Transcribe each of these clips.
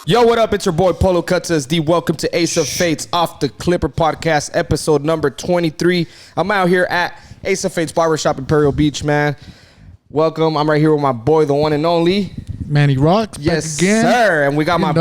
Yo, what up? It's your boy Polo Cutsas D. Welcome to Ace of Fates Off the Clipper Podcast, episode number 23. I'm out here at Ace of Fates Barbershop, Imperial Beach, man. Welcome. I'm right here with my boy, the one and only Manny Rocks. Yes, back again. sir. And we got my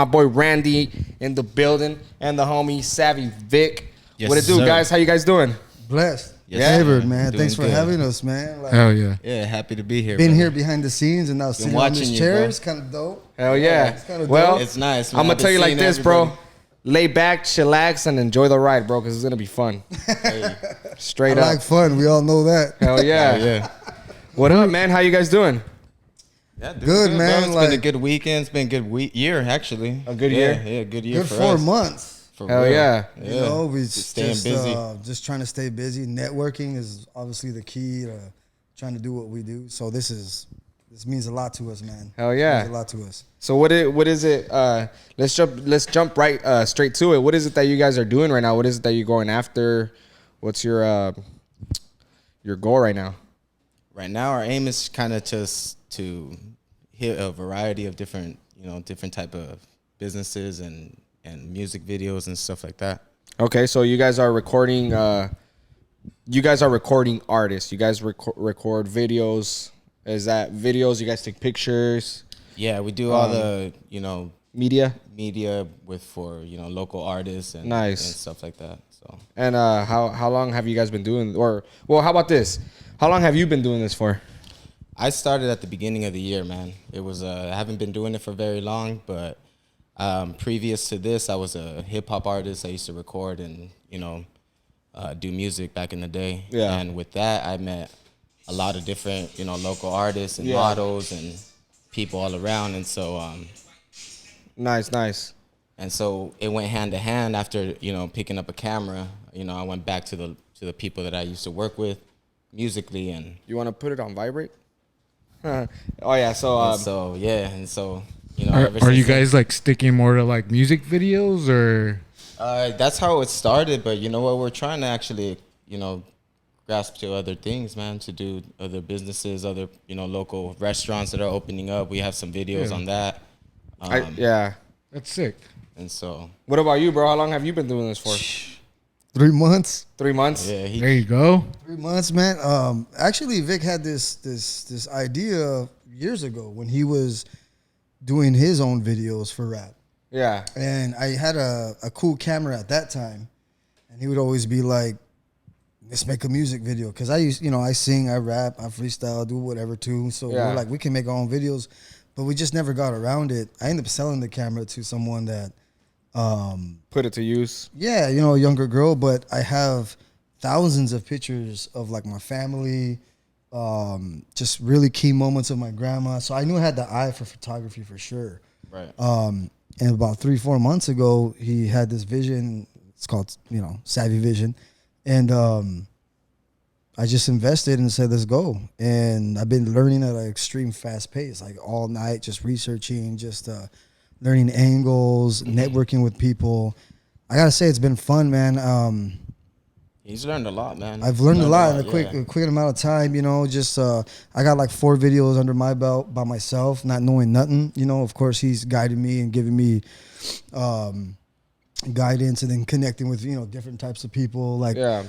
boy Randy in the building, and the homie Savvy Vic. Yes, what it do, sir. guys? How you guys doing? Blessed. Yes, Favored, sir. man. Doing Thanks for good. having us, man. Like, Hell yeah. Yeah, happy to be here. been brother. here behind the scenes and now sitting on watching this you, chair. bro. It's kind of dope. Hell yeah. It's kinda Well, dope. It's nice. Man. I'm gonna I've been tell you like seeing this, bro. everybody. Lay back, chillax, and enjoy the ride, bro, because it's gonna be fun. Straight I up. like fun. We all know that. Hell yeah. Yeah. What up, man? How you guys doing? Yeah, doing Good, man, bro. It's like- been a good weekend. It's been a good year, actually. A good year? Yeah, good year Good for 4 us. months. For Hell real. yeah. You know, we staying busy. just trying to stay busy. Networking is obviously the key to trying to do what we do. So this means a lot to us, man. Hell yeah. It means a lot to us. So what is it? Let's jump right straight to it. What is it that you guys are doing right now? What is it that you're going after? What's your goal right now? Right now, our aim is kind of just to hit a variety of different type of businesses and music videos and stuff like that. Okay, so you guys are recording. You guys are recording artists. You guys record videos. Is that videos? You guys take pictures. Yeah, we do all the Media. media for local artists and, Nice. and stuff like that. So And how long have you guys been doing? Or well, how about this? How long have you been doing this for? I started at the beginning of the year, man. It was I haven't been doing it for very long, but previous to this, I was a hip hop artist. I used to record and do music back in the day. Yeah. And with that, I met a lot of different local artists and Yeah. models and people all around, and so Nice. and so it went hand to hand. After picking up a camera, I went back to the people that I used to work with musically, and You want to put it on vibrate? Oh yeah. So ever Are since you then- guys like sticking more to like music videos or? That's how it started, but you know what? We're trying to actually, grasp to other things, man. To do other businesses, other local restaurants that are opening up. We have some videos Yeah. on that. yeah. That's sick. And so What about you, bro? How long have you been doing this for? 3 months. 3 months. yeah, There you go. 3 months, man. Actually, Vic had this idea years ago when he was doing his own videos for rap. Yeah. And I had a cool camera at that time, and he would always be like, "Let's make a music video." Because I sing, I rap, I freestyle, do whatever too. So Yeah. we're like, we can make our own videos, but we just never got around it. I ended up selling the camera to someone that, Put it to use. yeah, a younger girl, but I have thousands of pictures of like my family, just really key moments of my grandma. So I knew I had the eye for photography for sure. right. And about 3-4 months ago, he had this vision. It's called, Savvy Vision. And I just invested and said, let's go. And I've been learning at an extreme fast pace, like all night, just researching, just learning angles, networking with people. I got to say, it's been fun, man. He's learned a lot, man. I've learned a lot in a yeah. quick amount of time, just I got like 4 videos under my belt by myself, not knowing nothing. Of course, he's guiding me and giving me guidance, and then connecting with, different types of people like Yeah.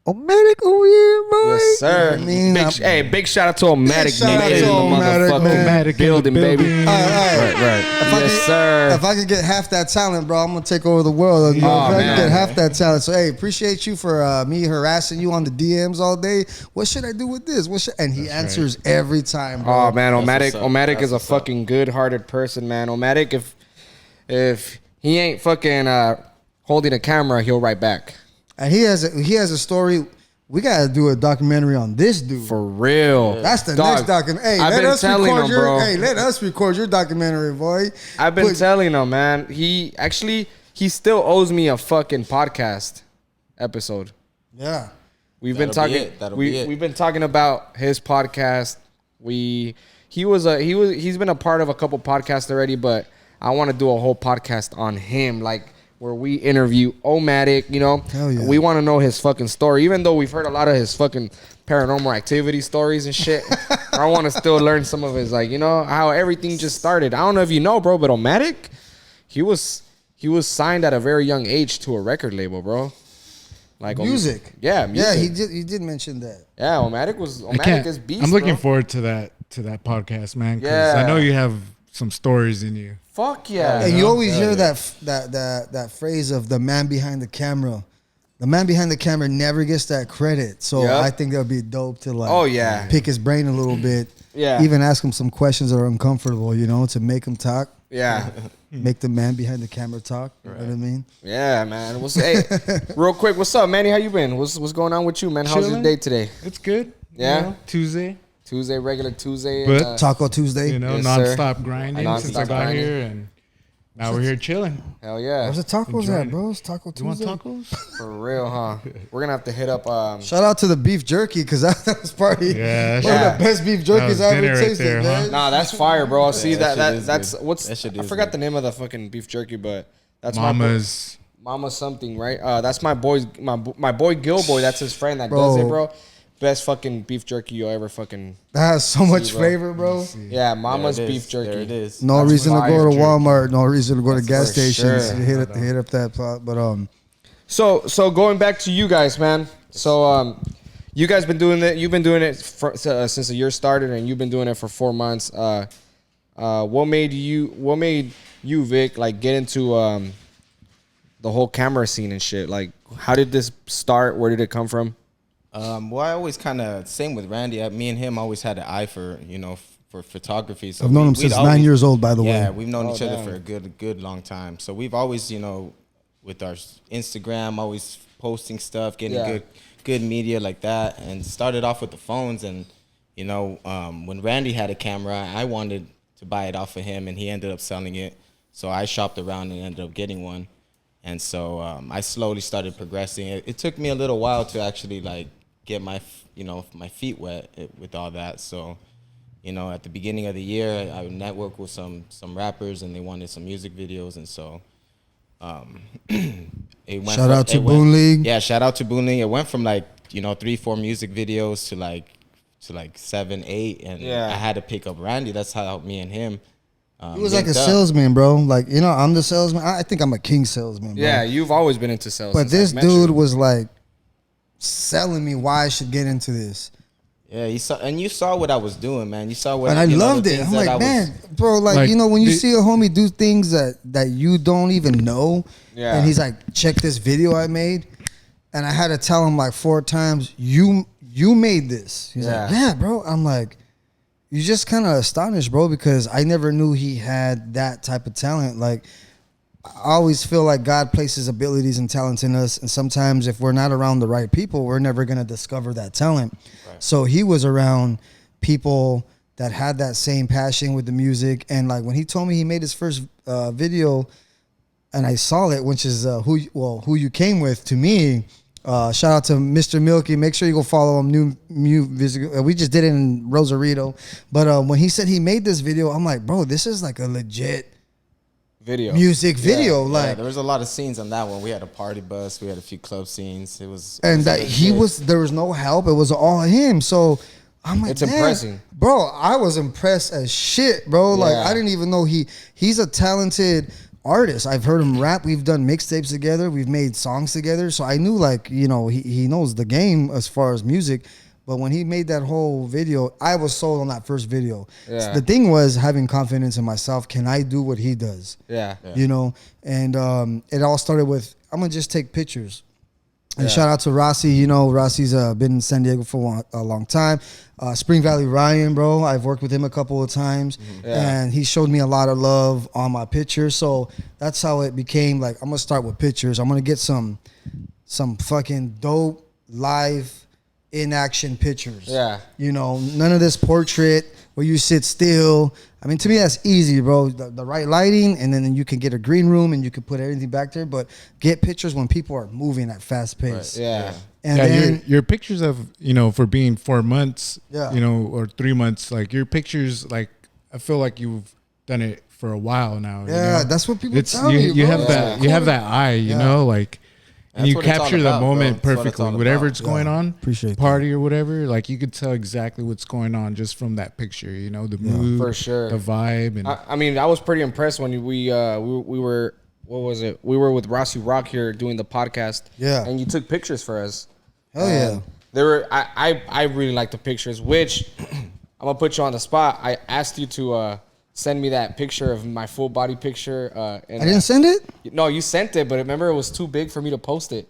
Omatic over here, boy. Yes, sir. You know what I mean? Big shout out to Omatic, shout out nigga, to in the Omatic, motherfucking man. Omatic in the building, baby. building. Right. Yes, sir. If I could get half that talent, bro, I'm gonna take over the world. If I man. could get half that talent, so hey, appreciate you for me harassing you on the DMs all day. What should I do with this? And he answers every time, bro. Oh man, That's what's up. Omatic That's is a what's up. fucking good-hearted person, man. Omatic, if he ain't fucking holding a camera, he'll write back. And he has a story. We gotta do a documentary on this dude. For real. That's the Dog, next documentary. Hey, I've let been us telling record him, your. bro. Hey, let us record your documentary, boy. I've been Put- telling him, man. He still owes me a fucking podcast episode. Yeah. We've been That'll be talking. it. That'll be it. We've been talking about his podcast. He's been a part of a couple podcasts already, but I want to do a whole podcast on him, like where we interview Omatic. Hell yeah. We want to know his fucking story, even though we've heard a lot of his fucking paranormal activity stories and shit. I want to still learn some of his, like, you know, how everything just started. I don't know if you know, bro, but Omatic, he was signed at a very young age to a record label, bro. Like Music. Yeah, music. Yeah, he did mention that. Yeah, Omatic is beast. I'm looking bro. forward to that podcast, man. Because Yeah. I know you have some stories in you. Fuck yeah. And you always hear yeah. that phrase of the man behind the camera. The man behind the camera never gets that credit. So Yep. I think that would be dope to like Oh, yeah. pick his brain a little bit. Yeah. Even ask him some questions that are uncomfortable, you know, to make him talk. Yeah. Make the man behind the camera talk. You know what I mean? Yeah, man. Hey, real quick, what's up, Manny? How you been? What's going on with you, man? How's your Chilling. day today? It's good. Yeah? You know, Tuesday. Tuesday, regular Tuesday. But Taco Tuesday. You know, Yes, sir. nonstop grinding since I Nonstop got grinding. here, and now we're here chilling. Hell yeah. Where's the tacos Enjoying at, it. bro? It's Taco You want Tuesday. tacos? For real, huh? We're gonna have to hit up. Shout out to the beef jerky because that was probably Yeah, one of the best beef jerkies was I ever dinner right tasted, there, huh? man. Nah, that's fire, bro. I'll see that that. shit is That's good. what's. That shit I is forgot good. the name of the fucking beef jerky, but that's Mama's. Mama something, right? That's my boy Gilboy. That's his friend that Bro. does it, bro. Best fucking beef jerky you'll ever fucking. That has so much bro. flavor, bro. Yeah, Mama's There it is. beef jerky. There it is. No That's reason to fire go to jerky. Walmart. No reason to go to gas for stations. sure. Hit up that pot. But So going back to you guys, man. So you guys been doing it. You've been doing it since the year started, and you've been doing it for 4 months. What made you, Vic, like get into the whole camera scene and shit? Like, how did this start? Where did it come from? Well, I always kind of same with Randy. Me and him always had an eye for for photography. So I've known him we'd since 9 years old, by the Yeah, way. we've known Oh, each other damn. for a good long time. So we've always with our Instagram always posting stuff, getting Yeah. good media like that, and started off with the phones. And when Randy had a camera, I wanted to buy it off of him, and he ended up selling it. So I shopped around and ended up getting one. And so I slowly started progressing. It took me a little while to actually like get my feet wet with all that. So at the beginning of the year, I would network with some rappers, and they wanted some music videos, and so it went. Shout out to Boone League. Yeah, shout out to Boone League. It went from 3-4 music videos to like 7, 8, and Yeah. I had to pick up Randy. That's how me and him. He was like a linked up. salesman, bro. Like, I'm the salesman. I think I'm a king salesman, bro. Yeah, you've always been into sales. But since I this met you. dude was like selling me why I should get into this. Yeah, you saw what I was doing, man. You saw what And I the loved it. things I'm that like, I was- man, bro, like, Like, when you the- see a homie do things that you don't even know, Yeah. and he's like, check this video I made, and I had to tell him like 4 times, you made this. He's like, Yeah. yeah, bro. I'm like, you just kind of astonished, bro, because I never knew he had that type of talent. Like, I always feel like God places abilities and talents in us, and sometimes if we're not around the right people, we're never gonna discover that talent. Right. So he was around people that had that same passion with the music, and like when he told me he made his first video, and I saw it, which is who you came with to me. Shout out to Mr. Milky. Make sure you go follow him. New music. We just did it in Rosarito, but when he said he made this video, I'm like, bro, this is like a legit video. music video. Yeah, Like, there was a lot of scenes on that one. We had a party bus. We had a few club scenes. It was and that legit. there was no help. It was all him. So I'm like, It's damn. impressive. Bro. I was impressed as shit, bro. Like, Yeah. I didn't even know he's a talented artist. I've heard him rap. We've done mixtapes together. We've made songs together. So I knew, like, he knows the game as far as music. But when he made that whole video, I was sold on that first video. Yeah. So the thing was having confidence in myself. Can I do what he does? Yeah. And it all started with, I'm gonna just take pictures. And Yeah. shout out to Rossi. Rossi's been in San Diego for a long time. Spring Valley Ryan, bro. I've worked with him a couple of times, Yeah. and he showed me a lot of love on my pictures. So that's how it became. Like, I'm gonna start with pictures. I'm gonna get some fucking dope live in action pictures. Yeah. None of this portrait where you sit still. I mean, to me, that's easy, bro. The right lighting, and then you can get a green room and you can put everything back there. But get pictures when people are moving at fast pace. Yeah. And yeah, then your pictures of for being 4 months, Yeah. or 3 months, like your pictures, like I feel like you've done it for a while now. yeah, that's what people It's tell you, me. you bro. have Yeah. that you have that eye, Yeah. like, And you That's what it's all capture the about, bro. moment That's what it's perfectly. all Whatever about. it's going on, Appreciate that. party or whatever, like you could tell exactly what's going on just from that picture. You know, the mood, For sure. the vibe, and I mean, I was pretty impressed when we were, what was it? We were with Rossi Rock here doing the podcast. Yeah. And you took pictures for us. Hell yeah. And there were I really like the pictures, which I'm gonna put you on the spot. I asked you to send me that picture of my full body picture. And I didn't send it. No, you sent it, but remember it was too big for me to post it.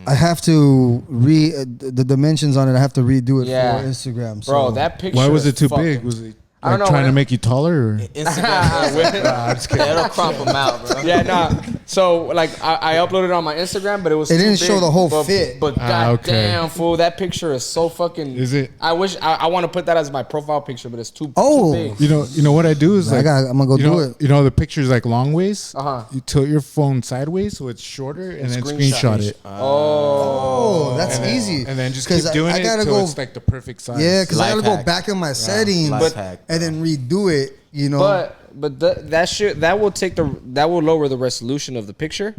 I have to the dimensions on it. I have to redo it Yeah. for Instagram. So. Bro, that picture. why was it too fucking- big? Was it I don't like know, trying to man. make you taller? Or? Instagram. It'll crop them out, bro. Yeah, nah. So like I uploaded it on my Instagram, but it was It too didn't show big. the whole But- fit. But Okay. goddamn, fool, that picture is so fucking. Is it? I wish I want to put that as my profile picture, but it's too. Oh. too big. You know what I do is like I'm gonna go you do know, it. You know the picture's like long ways. Uh-huh. You tilt your phone sideways so it's shorter, and then Screenshot. screenshot it. Oh, that's easy. And then just 'Cause keep doing I it gotta until go. it's like the perfect size. Yeah, because I Life gotta go hack. back in my settings life hack, and then redo it. You know. That will lower the resolution of the picture.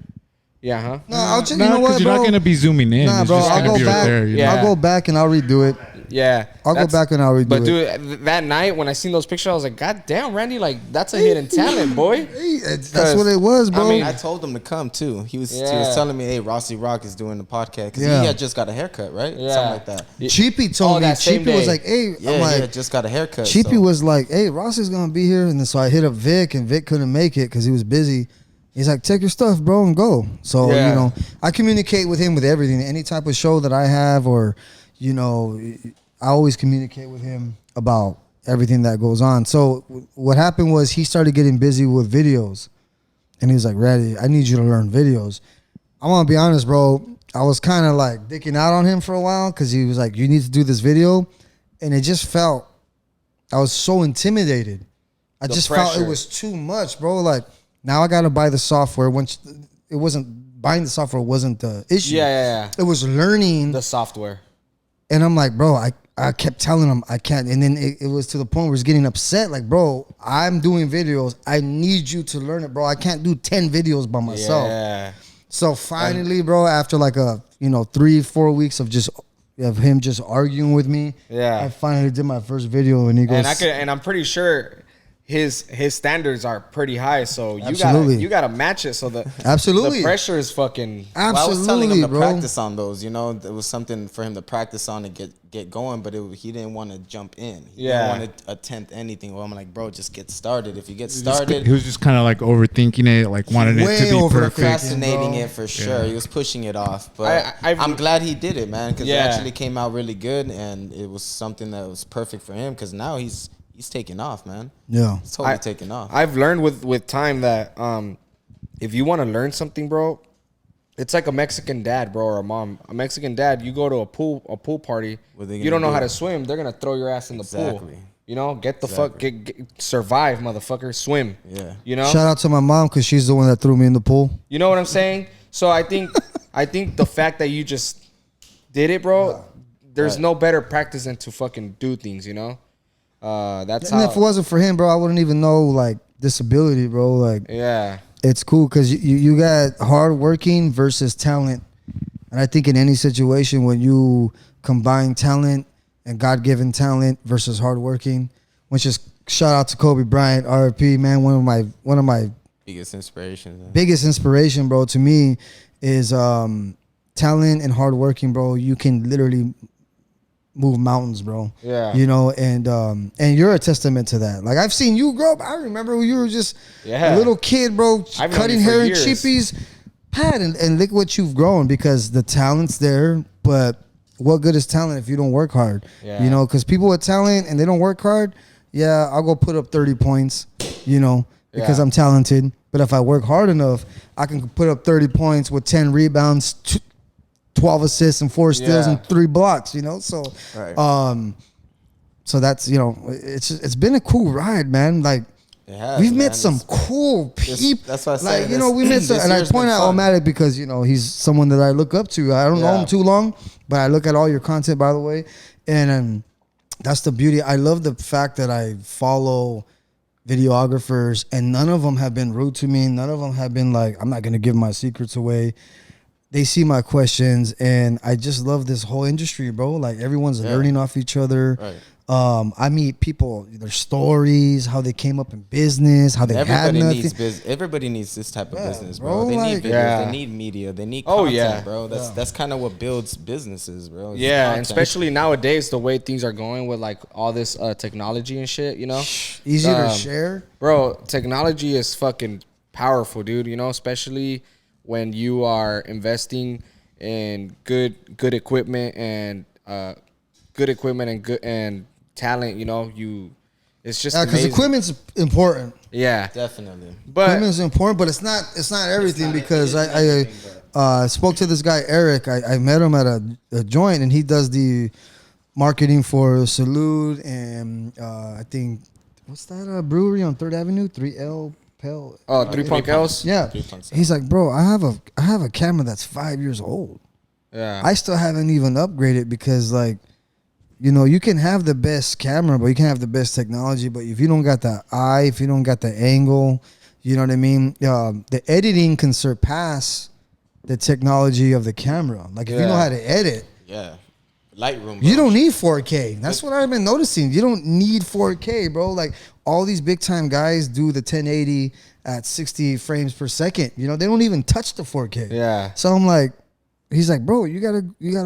Yeah, huh? no, I'll just, No, you know what, you're bro? not gonna be zooming in. Nah, it's bro. just I'll gonna go be back. right there. You know? Yeah. I'll go back and I'll redo it. Yeah. I'll go That's- back and I'll redo But it. dude, that night when I seen those pictures, I was like, God damn, Randy, like that's a hidden talent, boy. Hey, that's what it was, bro. I mean, I told him to come too. He was Yeah. telling me, "Hey, Rossi Rock is doing the podcast because Yeah. he had just got a haircut, right? Yeah. Something like that. Cheapy told me. that same Cheapy was day. like, "Hey," Yeah, I'm he like, had just got a haircut. Cheapy so- was like, "Hey, Ross is gonna be here," and then so I hit up Vic, and Vic couldn't make it because he was busy. He's like, "Take your stuff, bro, and go." So Yeah. you know, I communicate with him with everything, any type of show that I have, or you know, I always communicate with him about everything that goes on. So what happened was he started getting busy with videos, and he was like, "Randy, I need you to learn videos." I'm gonna be honest, bro. I was kind of like dicking out on him for a while because he was like, "You need to do this video," and it just felt I was so intimidated. I The just felt pressure. it was too much, bro. Like now I gotta buy the software. Once it wasn't buying the software wasn't the issue. Yeah. It was learning, The software. and I'm like, bro, I kept telling him I can't, and then it was to the point where he's getting upset. Like, bro, I'm doing videos. I need you to learn it, bro. I can't do 10 videos by myself. Yeah. So finally, bro, after like 3-4 weeks of him just arguing with me, Yeah. I finally did my first video, and he goes, And I'm pretty sure his standards are pretty high, so Absolutely. you gotta match it. So Absolutely. the pressure is fucking. Well, I was telling him absolutely, to bro. practice on those. You know, there was something for him to practice on and get going, but he didn't want to jump in. He Yeah. didn't want to attempt anything. Well, I'm like, bro, just get started. If you get He started, was just kind of like overthinking it, like wanted it Way to be over the perfect. procrastinating bro. it for sure. He was pushing it off, but I've- I'm glad he did it, man, because Yeah. it actually came out really good, and it was something that was perfect for him. Because now he's taking off, man. Yeah. He's totally taking off. I've learned with time that if you want to learn something, bro, it's like a Mexican dad, bro, or a mom. A Mexican dad, you go to a pool party, What they you gonna don't know do? how to swim, they're gonna throw your ass in the pool. Exactly. You know, get the fuck, get survive, motherfucker, swim. Yeah. You know, Shout out to my mom because she's the one that threw me in the pool. you know what I'm saying? So I think the fact that you just did it, bro, there's Right. no better practice than to fucking do things. You know, that's And how. if it wasn't for him, bro, I wouldn't even know like disability, bro. Like Yeah. it's cool because you got hard working versus talent, and I think in any situation when you combine talent and God given talent versus hard working, which is shout out to Kobe Bryant, RP, man, one of my Biggest inspiration. Man. biggest inspiration, bro, to me is talent and hard working, bro. You can literally move mountains, bro. Yeah. You know, and you're a testament to that. Like I've seen you grow up. I remember when you were just Yeah. a little kid, bro, I've known cutting you for hair in years. cheapies. Pat, and look what you've grown because the talent's there, but what good is talent if you don't work hard? Yeah. You know, because people with talent and they don't work hard, yeah, I'll go put up 30 points, you know, because Yeah. I'm talented. But if I work hard enough, I can put up 30 points with 10 rebounds, 12 assists, and 4 steals Yeah. and 3 blocks, you know? So, Right. so that's, you know, it's been a cool ride, man. Like, It has, we've man. met some It's- cool people. that's what I like, said. you know, we met some, This and I year's point been out fun. Omatic because, you know, he's someone that I look up to. I don't know Yeah. him too long, but I look at all your content, by the way. And that's the beauty. I love the fact that I follow videographers and none of them have been rude to me. None of them have been like, I'm not going to give my secrets away. they see my questions, and I just love this whole industry, bro. Like everyone's learning off each other. Right. I meet people, their stories, how they came up in business, how they had nothing. Everybody needs this type of business, bro. bro, They like- need videos, they need media, they need content, bro. That's kind of what builds businesses, bro. It's Yeah, and content. especially nowadays, the way things are going with like all this technology and shit, you know, Easy to share. bro. Technology is fucking powerful, dude. You know, especially when you are investing in good equipment and good talent. You know, it's just Because amazing. equipment's important. Yeah, Definitely. but Equipment's important, but it's not everything. Because I spoke to this guy Eric. I met him at a joint, and he does the marketing for Salute and I think what's that brewery on 3rd Avenue, 3L Pel. Three Punk L's. Yeah, 3 Punks. he's like, bro, I have a camera that's 5 years old. Yeah, I still haven't even upgraded because, like, you know, you can have the best camera, but you can have the best technology, but if you don't got the eye, if you don't got the angle, you know what I mean? The editing can surpass the technology of the camera. Like, if you know how to edit, Yeah. Lightroom. you bro. don't need 4K. That's what I've been noticing. You don't need 4K, bro. Like, all these big time guys do the 1080 at 60 frames per second. You know, they don't even touch the 4K. yeah. So I'm like, he's like, bro, you got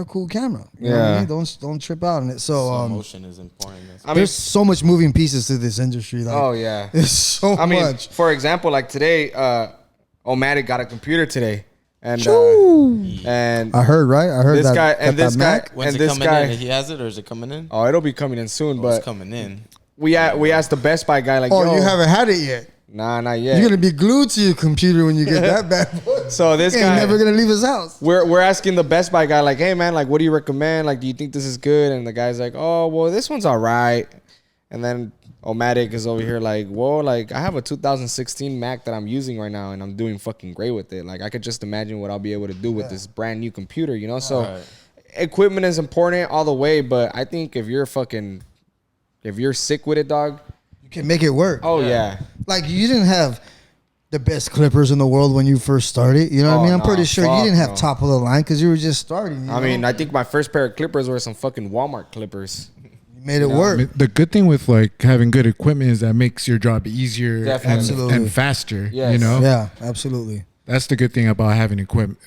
a cool camera. You know what I Yeah. mean? Don't trip out on it. So Slow motion is important. I mean, there's so much moving pieces to this industry. Like, oh yeah. there's so I mean, much. for example, like today, Omatic got a computer today, and I heard, right? I heard this that. guy got and this that guy Mac. When's and it this coming guy. in? He has it, or is it coming in? Oh, it'll be coming in soon. Oh, But it's coming in. we asked the Best Buy guy, like, Oh, yo, you haven't had it yet. nah, not yet. You're gonna be glued to your computer when you get that bad boy. So this He ain't guy, never gonna leave his house. we're asking the Best Buy guy, like, hey man, like, what do you recommend? Like, do you think this is good? And the guy's like, oh, well, this one's all right. And then Omatic is over here like, well, like, I have a 2016 Mac that I'm using right now, and I'm doing fucking great with it. Like, I could just imagine what I'll be able to do with this brand new computer, you know? So Right. equipment is important all the way, but I think if you're sick with it, dog, You can make it work. oh yeah. Like, you didn't have the best clippers in the world when you first started. You know what Oh, I mean? I'm no, pretty sure you fuck didn't have no. top of the line because you were just starting. I mean, I think my first pair of clippers were some fucking Walmart clippers. you made it work. I mean, the good thing with like having good equipment is that makes your job easier Definitely. Absolutely. and faster. Yes. You know, Yeah, absolutely. that's the good thing about having equipment.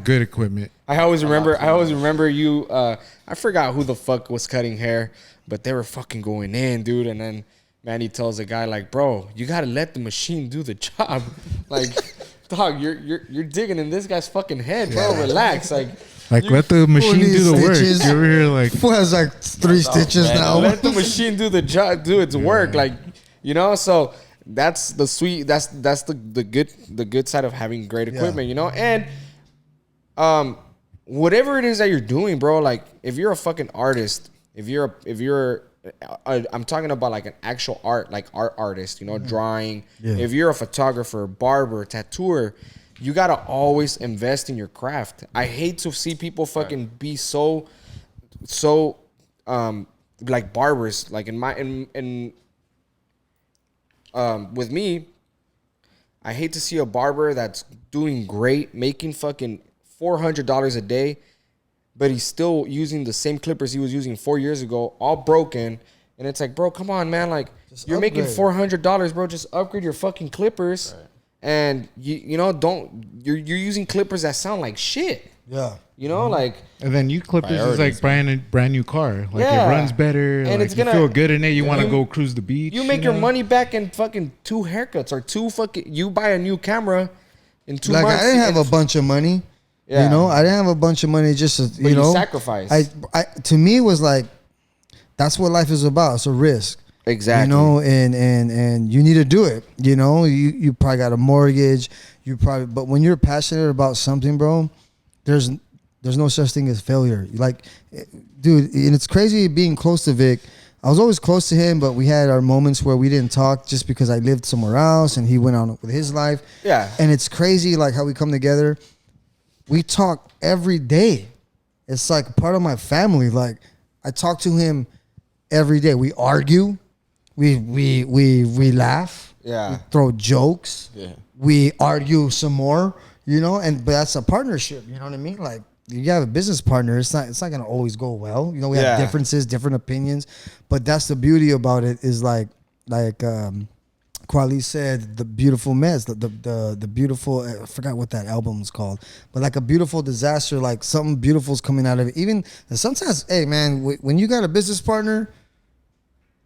Good equipment. I always remember you. I forgot who the fuck was cutting hair, but they were fucking going in, dude. And then Manny tells the guy, like, bro, you gotta let the machine do the job. Like, dog, you're digging in this guy's fucking head, bro. Relax, like. Like, let the machine needs do the stitches? work. You're over here like, Who has like 3 stitches man. now? Let the machine do the job, do its work, like, you know. So that's the good side of having great equipment, you know. And whatever it is that you're doing, bro, like, if you're a fucking artist, if you're I'm talking about like an actual art artist, you know, drawing. Yeah. If you're a photographer, barber, tattooer, you gotta always invest in your craft. I hate to see people fucking be so like barbers. Like with me, I hate to see a barber that's doing great, making fucking $400 a day, but he's still using the same clippers he was using 4 years ago, all broken. And it's like, bro, come on, man. Like, you're making $400, bro. Just upgrade your fucking clippers. Right. And you're using clippers that sound like shit. Yeah. You know, like, and then you clippers is like buying a brand new car. Like, Yeah. it runs better. And like, it's gonna- you feel good in it. You want to go cruise the beach. you make your know? money back in fucking 2 haircuts or 2 fucking. You buy a new camera in 2 Like, months. I didn't have a bunch of money. Yeah. You know, I didn't have a bunch of money just to, But you know. sacrifice. I to me, it was like, that's what life is about. It's a risk. Exactly. You know, and you need to do it. You know, you probably got a mortgage. But when you're passionate about something, bro, there's no such thing as failure. Like, dude, and it's crazy being close to Vic. I was always close to him, but we had our moments where we didn't talk just because I lived somewhere else and he went on with his life. Yeah. And it's crazy, like, how we come together. We talk every day. It's like part of my family. Like, I talk to him every day. We argue. We laugh. Yeah. We throw jokes. Yeah. We argue some more. you know, but that's a partnership. You know what I mean? Like you have a business partner. It's not gonna always go well. You know, we have differences, different opinions, but that's the beauty about it. Is like Kweli said, the beautiful mess, the beautiful. I forgot what that album was called, but like a beautiful disaster. Like something beautiful is coming out of it. Even sometimes, hey man, when you got a business partner.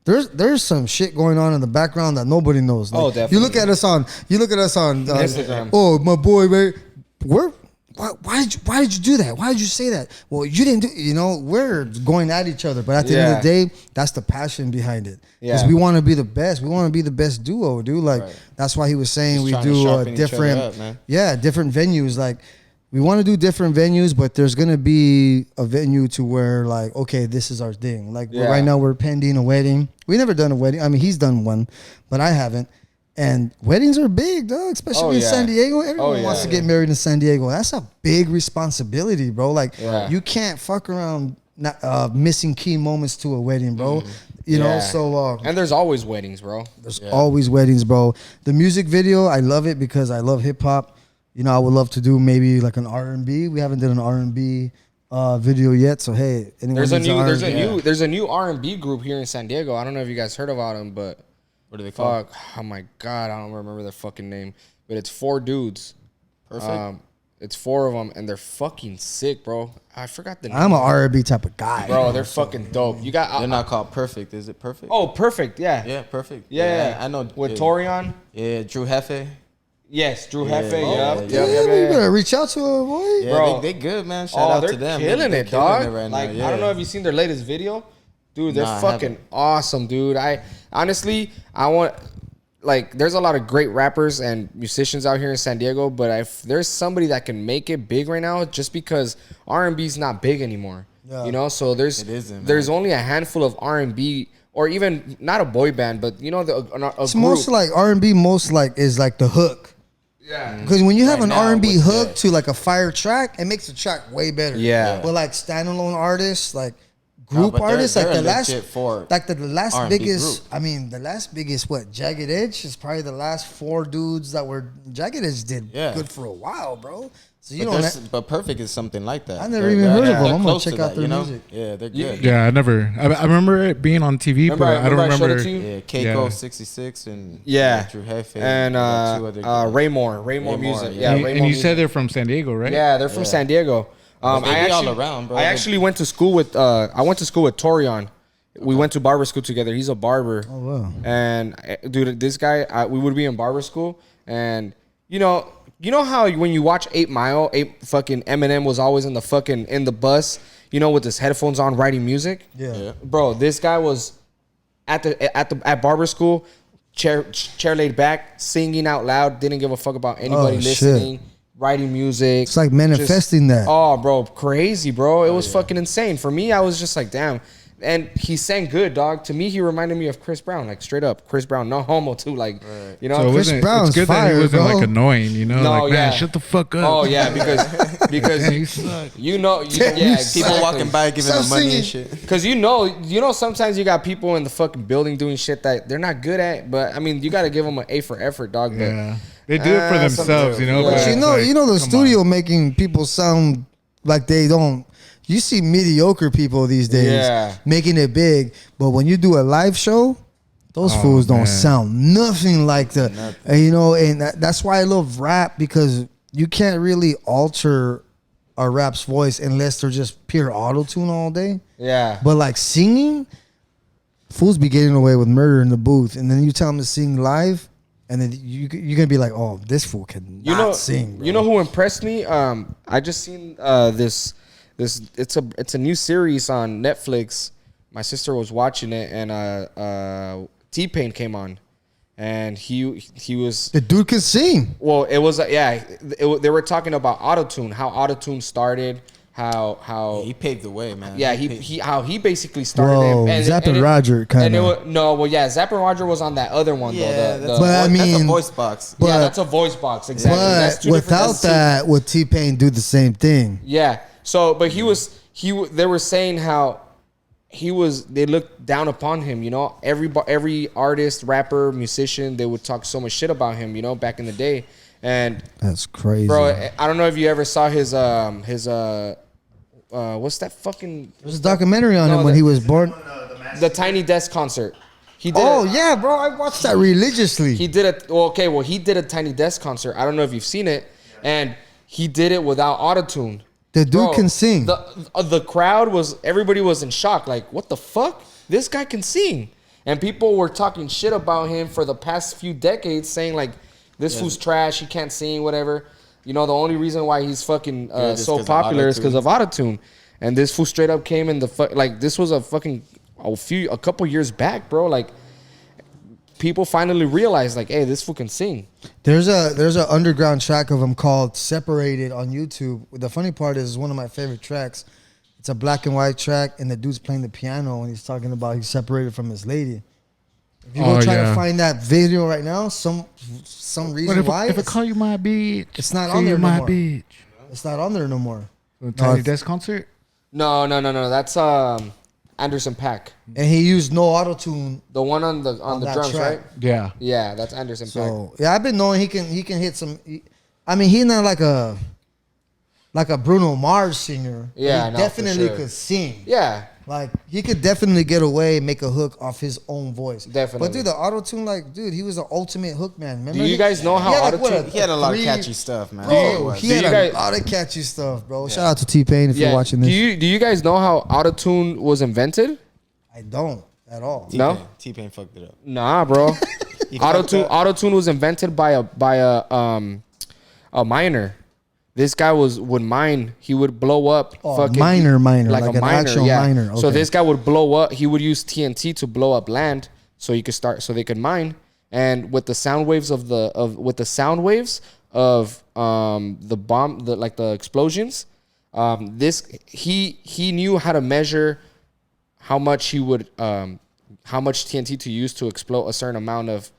There's some shit going on in the background that nobody knows. Like, definitely. You look at us on Instagram. Oh, my boy, man. Why did you do that? Why did you say that? Well, you didn't do. You know, we're going at each other, but at the end of the day, that's the passion behind it. Because we want to be the best. We want to be the best duo, dude. Like that's why he was saying we do different, different venues. Like. We want to do different venues, but there's going to be a venue to where, like, okay, this is our thing. Like, right now we're pending a wedding. We never done a wedding. I mean, he's done one, but I haven't. And weddings are big, dog, especially in San Diego. Everyone wants to get married in San Diego. That's a big responsibility, bro. Like, you can't fuck around not, missing key moments to a wedding, bro. You know, so... and there's always weddings, bro. There's always weddings, bro. The music video, I love it because I love hip-hop. You know, I would love to do maybe like an R&B. We haven't done an R&B video yet, so hey, there's a new R&B group here in San Diego. I don't know if you guys heard about them, but what are they called? Oh my god, I don't remember their fucking name. But it's 4 dudes. Perfect. It's 4 of them, and they're fucking sick, bro. I forgot the name. I'm an R&B type of guy, bro. They're fucking dope. You got. They're not called Perfect. Is it Perfect? Oh, Perfect. Yeah. Yeah, Perfect. Yeah, I know. With Torian. Yeah, Drew Hefe. Yes, Drew Hefe. You better reach out to her, boy. Yeah, bro, they good, man. Shout out to them. They're killing it, dog. It right like now. I don't know if you've seen their latest video, dude. They're fucking awesome, dude. I honestly, there's a lot of great rappers and musicians out here in San Diego, but if there's somebody that can make it big right now, just because R&B's not big anymore, you know. So there's only a handful of R&B. Or even not a boy band, but you know, it's most like R&B. Most like is like the hook. Yeah. Because when you have an R&B hook to like a fire track, it makes the track way better. Yeah. But like standalone artists, like group artists, like the last biggest. Group. I mean, the last biggest Jagged Edge is probably the last 4 dudes that were Jagged Edge did good for a while, bro. So but Perfect is something like that. I never even heard of them. I'm gonna check out their music. Yeah, they're good. Yeah, I remember it being on TV, but I don't remember. Yeah, Keiko 66 and Drew Hefe and Raymore music. Yeah, and you said they're from San Diego, right? Yeah, they're from San Diego. All around, bro. I actually went to school with Torian. We went to barber school together. He's a barber. Oh wow! And dude, this guy, we would be in barber school, and you know how when you watch 8 Mile, fucking Eminem was always in the bus, you know, with his headphones on writing music. Yeah. Bro, this guy was at barber school, chair laid back, singing out loud, didn't give a fuck about anybody listening, writing music. It's like manifesting that. Oh, bro, crazy, bro. It was fucking insane. For me, I was just like, damn. And he sang good, dog. To me, he reminded me of Chris Brown, like straight up. Chris Brown, no homo, too. Like, you know, so Chris Brown's it's good fire, that he wasn't bro. like annoying, you know? No, like, man, shut the fuck up. Oh yeah, because you suck. People walking by giving them money and shit. Because you know, sometimes you got people in the fucking building doing shit that they're not good at. But I mean, you got to give them an A for effort, dog. But, yeah, they do it for themselves, you know. Yeah. But you know, the studio making people sound like they don't. You see mediocre people these days making it big, but when you do a live show, those fools don't sound nothing like that. And, you know, and that's why I love rap, because you can't really alter a rap's voice unless they're just pure auto-tune all day. Yeah. But like singing, fools be getting away with murder in the booth, and then you tell them to sing live, and then you're gonna be like, oh, this fool can not sing, bro. You know who impressed me? I just seen this. It's a new series on Netflix. My sister was watching it, and T-Pain came on, and he was the dude can sing. Well, it was they were talking about autotune, how autotune started, how he paved the way, man. Yeah, how he basically started. Whoa, Zapp and Roger kind of. Zapp and Roger was on that other one though. That's a voice box. That's a voice box, exactly. But that's without that, would T-Pain do the same thing? Yeah. So, but they were saying how they looked down upon him, you know, every artist, rapper, musician, they would talk so much shit about him, you know, back in the day. And That's crazy, bro, I don't know if you ever saw his what's that fucking? There's a documentary on him when he was born. The Tiny Desk concert. He did. Oh yeah, bro, I watched that religiously. He did a well. He did a Tiny Desk concert. I don't know if you've seen it, and he did it without autotune. The dude can sing. The crowd everybody was in shock. Like, what the fuck? This guy can sing, and people were talking shit about him for the past few decades, saying like, this fool's trash. He can't sing, whatever. You know, the only reason why he's fucking so popular is because of autotune. And this fool straight up came in this was a couple years back, bro. Like, people finally realized, like, hey, this fool can sing. There's a underground track of him called "Separated" on YouTube. The funny part is, one of my favorite tracks. It's a black and white track, and the dude's playing the piano, and he's talking about he's separated from his lady. If you go try to find that video right now, some reason why. If I call you my bitch, it's not on there no more. Bitch. It's not on there no more. Tiny Desk concert? No. That's Anderson .Paak. And he used no auto-tune. The one on the drums, track. right? Yeah. Yeah, that's Anderson .Paak. So yeah, I've been knowing he can hit some. I mean, he's not like a Bruno Mars singer. Yeah, he definitely could sing. Yeah. Like, he could definitely get away and make a hook off his own voice. Definitely. But dude, the auto-tune, like, dude, he was the ultimate hook man. Remember? Do you guys know how auto-tune? He had a lot of catchy stuff, man. Bro, he had a lot of catchy stuff, bro. Yeah. Shout out to T-Pain if you're watching this. Do you guys know how auto-tune was invented? I don't at all. No? T-Pain fucked it up. Nah, bro. Auto-tune was invented by a miner. This guy would mine. He would blow up. Miner, like a an miner, actual miner. Okay. So this guy would blow up. He would use TNT to blow up land, so they could mine. And with the sound waves of the bomb, the explosions, he knew how to measure how much TNT to use to explode a certain amount of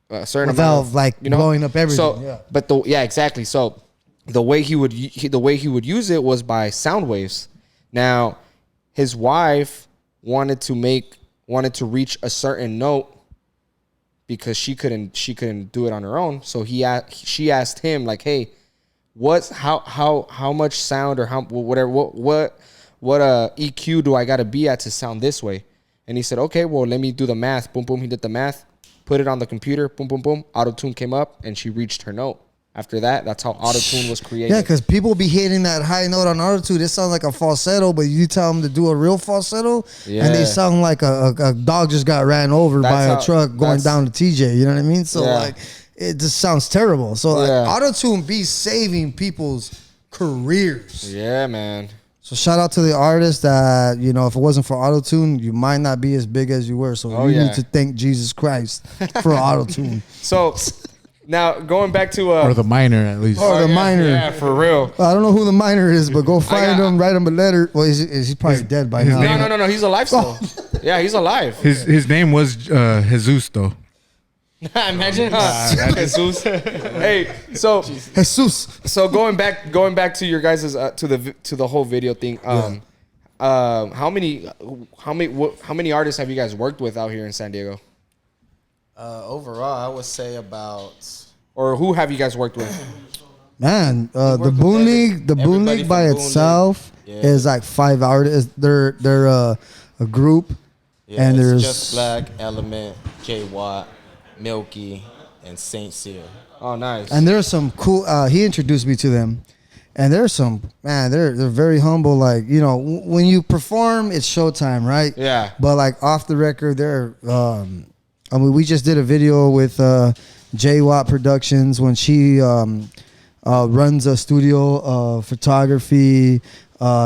without blowing up everything. So, exactly. So the way he would use it was by sound waves. Now, his wife wanted to reach a certain note because she couldn't do it on her own. So she asked him, like, hey, how much sound or what EQ do I gotta be at to sound this way? And he said, okay, well, let me do the math. Boom, boom. He did the math, put it on the computer. Boom, boom, boom. Auto-tune came up and she reached her note. After that, that's how auto-tune was created. Yeah, because people be hitting that high note on auto-tune. It sounds like a falsetto, but you tell them to do a real falsetto, and they sound like a dog just got ran over by a truck going down to TJ. You know what I mean? So, like, it just sounds terrible. So, like, auto-tune be saving people's careers. Yeah, man. So, shout out to the artists that, you know, if it wasn't for auto-tune, you might not be as big as you were. So, you need to thank Jesus Christ for auto-tune. So... Now, going back to... or the miner, at least. Or the miner. Yeah, for real. I don't know who the miner is, but go find him, write him a letter. Well, is he probably dead by now? No, he's alive still. Yeah, he's alive. His name was Jesus, though. Imagine Jesus. Hey, so... Jesus. So going back to your guys' to the whole video thing, how many artists have you guys worked with out here in San Diego? Overall, I would say about... Or who have you guys worked with? Man, the Boon League by itself is like 5 artists. They're a group, and there's Just Black, Element, J Watt, Milky, and Saint Cyr. Oh, nice. And there's some cool. He introduced me to them, and there's some they're very humble. Like, you know, when you perform, it's showtime, right? Yeah. But like off the record, they're. I mean, we just did a video with J Watt Productions when she runs a studio, photography,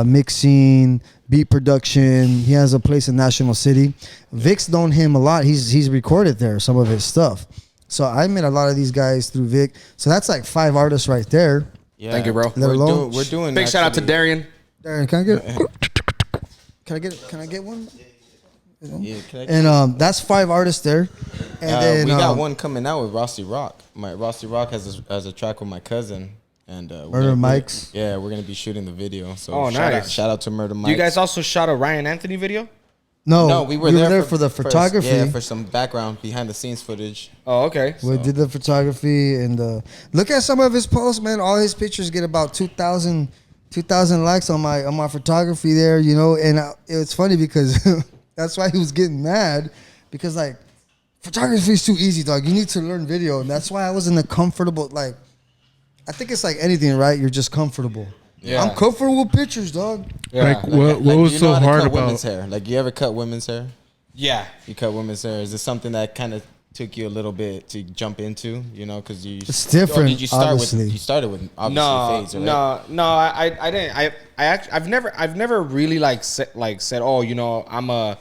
mixing, beat production. He has a place in National City. Vic's known him a lot. He's recorded there, some of his stuff. So I met a lot of these guys through Vic. So that's like 5 artists right there. Yeah. Thank you, bro. We're doing big shout out to Darian. Darian, can I get one? Yeah, and that's 5 artists there. And then we got one coming out with Rossi Rock. Rossi Rock has a track with my cousin. And Murder Mike's. We're gonna be shooting the video. So nice. Shout out to Murder Mike's. You guys also shot a Ryan Anthony video? No, we were there for the photography. for some background behind the scenes footage. Oh, okay. We did the photography and look at some of his posts, man. All his pictures get about 2,000 likes on my photography there, you know. And it's funny because that's why he was getting mad, because like photography is too easy, dog. You need to learn video, and that's why I was in a comfortable, like, I think it's like anything, right? You're just comfortable. Yeah. I'm comfortable with pictures, dog. Yeah. Like, what was you so know how to hard cut about? women's hair? Like, you ever cut women's hair? Yeah. You cut women's hair. Is this something that kind of took you a little bit to jump into? You know, because you. It's different. Or did you start obviously. with? You started with obviously fades, right? No. I didn't. I've never really said, oh, you know, I'm a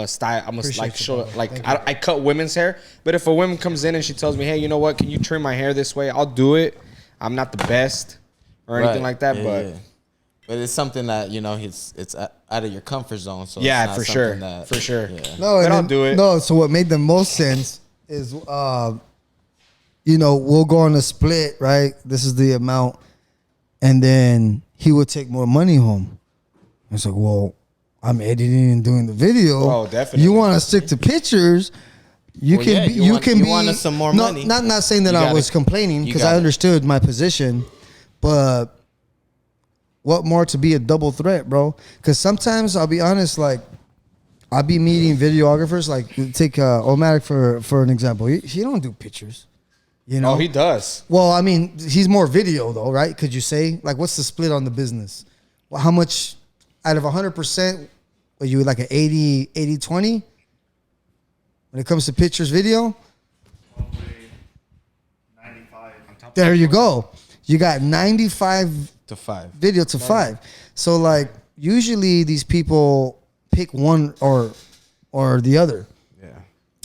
style. I'm a Appreciate like you, show brother. like Thank I cut women's hair. But if a woman comes in and she tells me, hey, you know what? Can you trim my hair this way? I'll do it. I'm not the best or anything like that, Yeah, but. yeah. But it's something that, you know, it's out of your comfort zone. So Yeah, it's not for sure. something that, For sure. Yeah. No, But I'll do it. No, so what made the most sense is, you know, we'll go on a split, right? This is the amount, and then he would take more money home. It's like, well, I'm editing and doing the video. Oh, definitely. You want to stick to pictures? You Well, can yeah, be. you You want- can you be. want us some more no, money. Not saying that You I gotta- was complaining, you because got I it. understood my position, but what more to be a double threat, bro? Because sometimes I'll be honest, like, I'll be meeting videographers. Like, take Omatic for an example. He don't do pictures, you know. Oh, he does. Well, I mean, he's more video though, right? Could you say, like, what's the split on the business? Well, how much out of 100%? Are you like an 80-20 when it comes to pictures, video? There you go. You got 95 To 5. video to 5. So like usually these people pick one or the other, Yeah.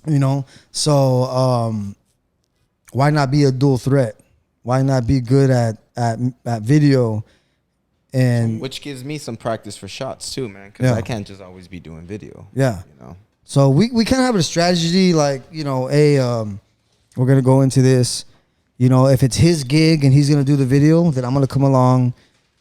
you know. So why not be a dual threat? Why not be good at video? And Which gives me some practice for shots too, man. Because Yeah. I can't just always be doing video. yeah. You know. So we kind of have a strategy, like, you know, we're gonna go into this. You know, if it's his gig and he's gonna do the video, then I'm gonna come along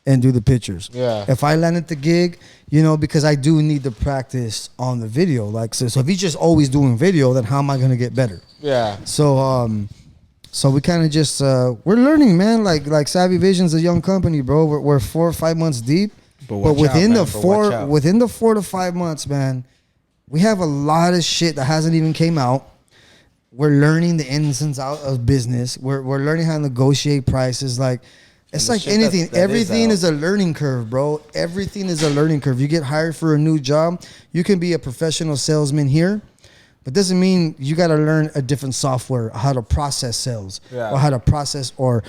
and do the pictures. Yeah. If I land at the gig, you know, because I do need to practice on the video. Like, so if he's just always doing video, then how am I gonna get better? Yeah. So we kind of just we're learning, man. Like Savvy Vision's a young company, bro. We're 4 or 5 months deep, But but watch out, within man. the But four watch out. within the 4 to 5 months, man, we have a lot of shit that hasn't even came out. We're learning the ins and outs of business. We're learning how to negotiate prices. Like, it's the like shit anything. that is Everything out. is a learning curve, bro. Everything is a learning curve. You get hired for a new job. You can be a professional salesman here, but doesn't mean you got to learn a different software, how to process sales, Yeah. or how to process or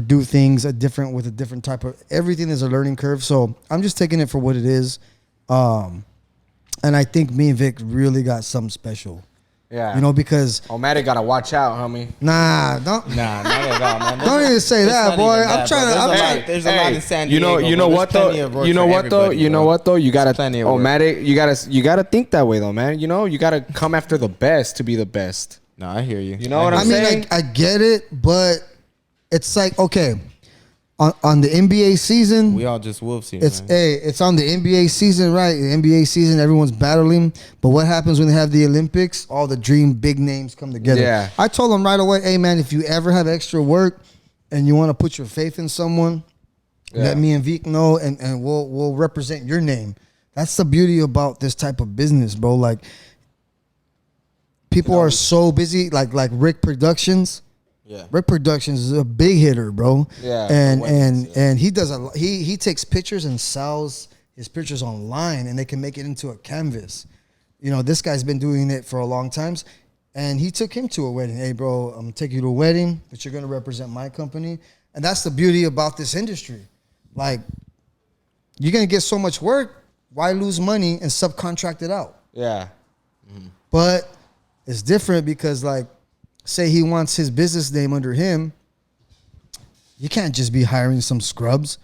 do things with a different type of. Everything is a learning curve. So I'm just taking it for what it is, and I think me and Vic really got something special. Yeah. You know, because Omatic gotta watch out, homie. nah, don't Nah, not at all, man. Don't even say It's that, not boy. even I'm that, trying bro. to- There's I'm a lot- There's a lot in San Diego. You know but what there's though? plenty of work You know for what though? everybody, You know bro. what though? You gotta plenty of work. Omatic. You gotta think that way though, man. You know, you gotta come after the best to be the best. No, I hear you. You know what I I'm mean, saying? I get it, but it's like, okay, on the NBA season, We all just wolves here, it's man. it's on the NBA season, right? The NBA season, everyone's battling. But what happens when they have the Olympics? All the dream big names come together. Yeah. I told them right away, hey man, if you ever have extra work and you want to put your faith in someone, Yeah. let me and Vic know, and we'll represent your name. That's the beauty about this type of business, bro. Like, people are so busy, like Rick Productions. Yeah. Rick Productions is a big hitter, bro. Yeah, And for weddings, and and he does he takes pictures and sells his pictures online, and they can make it into a canvas. You know, this guy's been doing it for a long time, and he took him to a wedding. Hey, bro, I'm gonna take you to a wedding, but you're gonna represent my company, and that's the beauty about this industry. Like, you're gonna get so much work. Why lose money and subcontract it out? Yeah. But it's different because, like, say he wants his business name under him, you can't just be hiring some scrubs,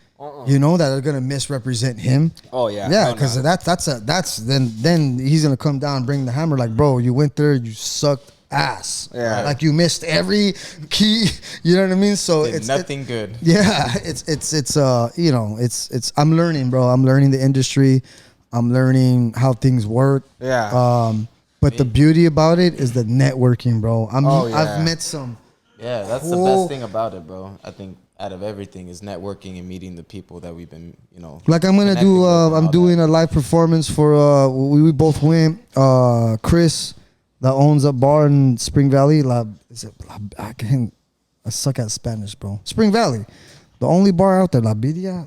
you know, that are gonna misrepresent him. Oh yeah. Yeah, Hell because no. that's then he's gonna come down and bring the hammer. Like, bro, you went there, you sucked ass. Yeah. Like, you missed every key. You know what I mean? So Did it's nothing good. yeah, it's you know, it's I'm learning, bro. I'm learning the industry. I'm learning how things work. Yeah. But the beauty about it is the networking, bro. Oh, yeah. I've met some. Yeah, that's the Cool. best thing about it, bro. I think out of everything is networking and meeting the people that we've been, Like I'm gonna connecting do. with and I'm all doing that. a live performance for. We both went. Chris, that owns a bar in Spring Valley. Is it? I suck at Spanish, bro. Spring Valley, the only bar out there. La Birria.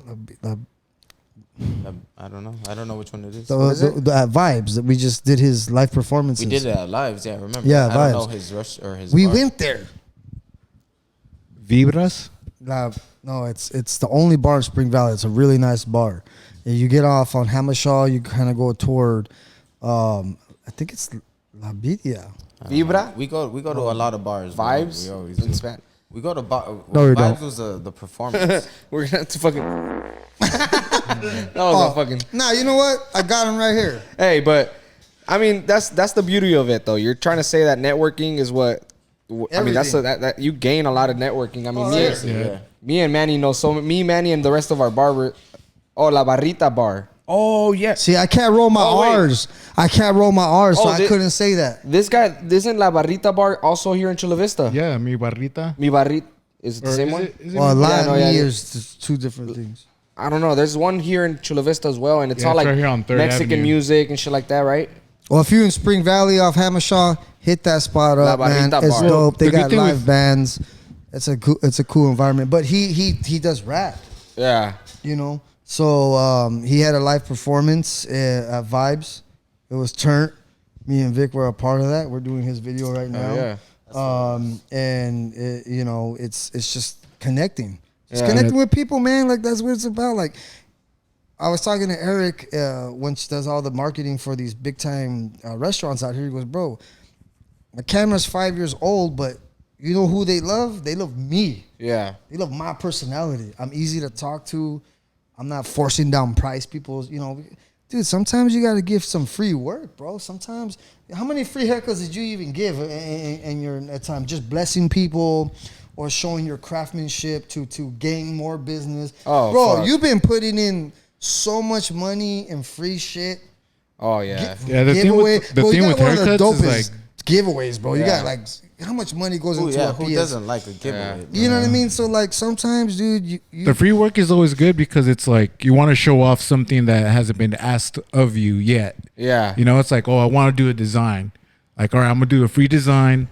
I don't know. I don't know which one it is. At Vibes that we just did his live performances. We did it at Lives, yeah, remember? Yeah, I don't know Vibes. his rush or his We bar. went there. Vibras. No, it's the only bar in Spring Valley. It's a really nice bar. And you get off on Hamashaw. You kind of go toward. I think it's La Birria. Vibra? We go to a lot of bars. bro. Vibes? We always In do. Spanish. We go to No, we Vibes don't. was the performance. We're gonna have to fucking. That was a fucking. Nah, you know what? I got him right here. Hey, but I mean that's the beauty of it though. You're trying to say that networking is what. I mean that's Everything. that you gain a lot of networking. I mean, Seriously, Yeah. yeah. me and Manny know so. Me, Manny, and the rest of our barber. Oh, La Barrita Bar. Oh yeah. See, I can't roll my Oh, wait. R's. I can't roll my R's, so Oh, I couldn't say that. This guy, isn't La Barrita Bar also here in Chula Vista? Yeah, mi barrita. Mi Barrita. Is it the Or same is one? it Well, mi- La Yeah, and no, me yeah, yeah. is just two different things. I don't know. There's one here in Chula Vista as well, and it's Yeah, all it's like right here on 3rd Mexican Avenue. music and shit like that, right? Well, if you're in Spring Valley off Hamashaw, hit that spot La up, man. Barrita It's Bar. dope. They The good got thing live with- bands. It's a cool environment. But he does rap, Yeah. you know. So he had a live performance at Vibes. It was Turnt. Me and Vic were a part of that. We're doing his video right now. yeah. And it's just connecting. Just Yeah. connecting with people, man. Like that's what it's about. Like I was talking to Eric when she does all the marketing for these big time restaurants out here. He goes, bro, my camera's 5 years old, but you know who they love? They love me. Yeah. They love my personality. I'm easy to talk to. I'm not forcing down price. People, dude, sometimes you got to give some free work, bro. Sometimes, how many free haircuts did you even give in your time? Just blessing people or showing your craftsmanship to gain more business. Oh, bro, fuck. you've been putting in so much money in free shit. Oh yeah. Yeah, the thing with Bro, you got one of the haircuts is dopest giveaways, bro. You Yeah. got like how much money goes Ooh, into yeah, a who PS? doesn't like a giveaway? You know what I mean? So like sometimes, dude, you the free work is always good because it's like you want to show off something that hasn't been asked of you yet. Yeah. You know, it's like, oh, I want to do a design. Like, all right, I'm gonna do a free design,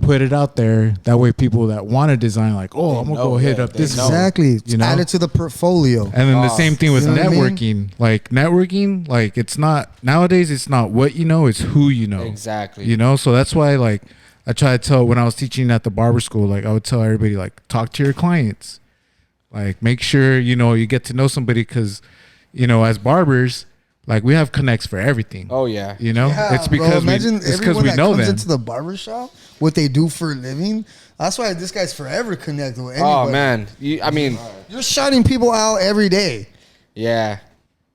put it out there. That way, people that want to design, like, oh, I'm gonna know, go hit yeah, up they this. know. exactly You know? add it to the portfolio. And then the same thing with you know what I mean? networking. Like networking, like it's not nowadays. It's not what you know; it's who you know. Exactly. You know, so that's why like I try to tell when I was teaching at the barber school, like I would tell everybody, like talk to your clients, like make sure you get to know somebody because as barbers, like we have connects for everything. Oh yeah. You know, Yeah, it's bro, because imagine it's because everyone we that know comes them. into the barbershop, what they do for a living. That's why this guy's forever connected with anybody. Oh man. I mean, You're shouting people out every day. yeah.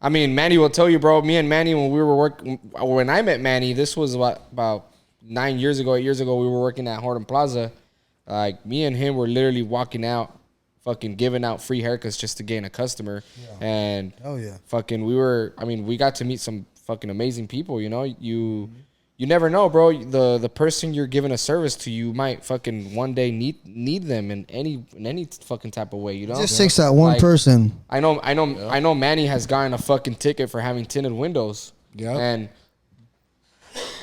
I mean, Manny will tell you, bro. Me and Manny, when I met Manny, this was about 8 years ago. We were working at Horton Plaza. Like me and him were literally walking out, fucking giving out free haircuts just to gain a customer. And Oh yeah. fucking we got to meet some fucking amazing people. You never know, bro. The person you're giving a service to, you might fucking one day need them in any fucking type of way. You know, It just takes that one Like, person. I know Manny has gotten a fucking ticket for having tinted windows. Yep. And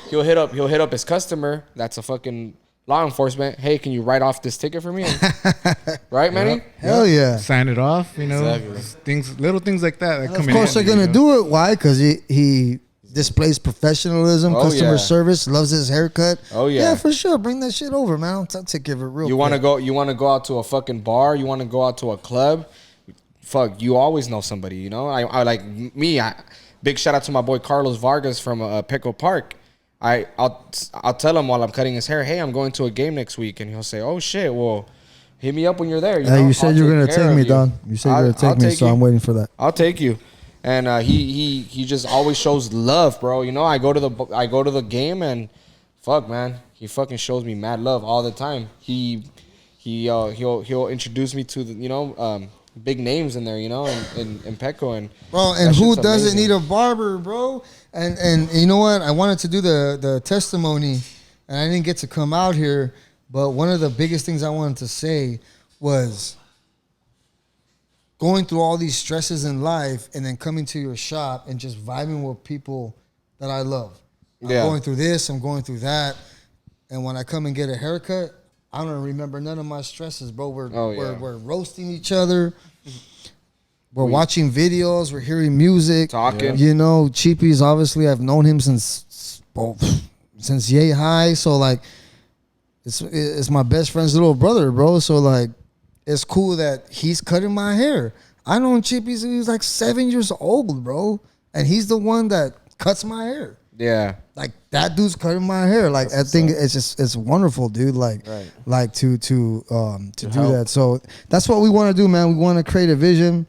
he'll hit up his customer that's a fucking law enforcement. Hey, can you write off this ticket for me? Right, Manny? Hell yeah. Sign it off. Exactly. little things like that. that Of come in course they're handy, gonna do it. Why? Because he displays professionalism, Oh, customer yeah. service, loves his haircut. Oh, yeah. Yeah, for sure. Bring that shit over, man. I'll take care of it real You quick. want to go out to a fucking bar, you want to go out to a club, fuck, you always know somebody, you know? I like me, big shout out to my boy Carlos Vargas from Petco Park. I'll tell him while I'm cutting his hair, hey, I'm going to a game next week, and he'll say, oh shit, well, hit me up when you're there. You know? You said I'll you were take gonna care take of me, you. Don. You said you were gonna I'll take me, take so you. I'm waiting for that. I'll take you. And he just always shows love, bro. You know, I go to the game and fuck, man, he fucking shows me mad love all the time. He'll introduce me to the big names in there, you know, in Petco and Bro, that and who shit's doesn't amazing. need a barber, bro? And you know what? I wanted to do the testimony, and I didn't get to come out here. But one of the biggest things I wanted to say was going through all these stresses in life, and then coming to your shop and just vibing with people that I love. I'm going through this, I'm going through that, and when I come and get a haircut, I don't remember none of my stresses, bro. We're roasting each other. We're watching videos. We're hearing music. Talking. You know, Cheapy's obviously I've known him since yay high. So like, it's my best friend's little brother, bro. So like, it's cool that he's cutting my hair. I known Cheapy since he was like 7 years old, bro, and he's the one that cuts my hair. Yeah. Like that dude's cutting my hair. Like I think it's wonderful, dude. Like to do that. So that's what we want to do, man. We want to create a vision.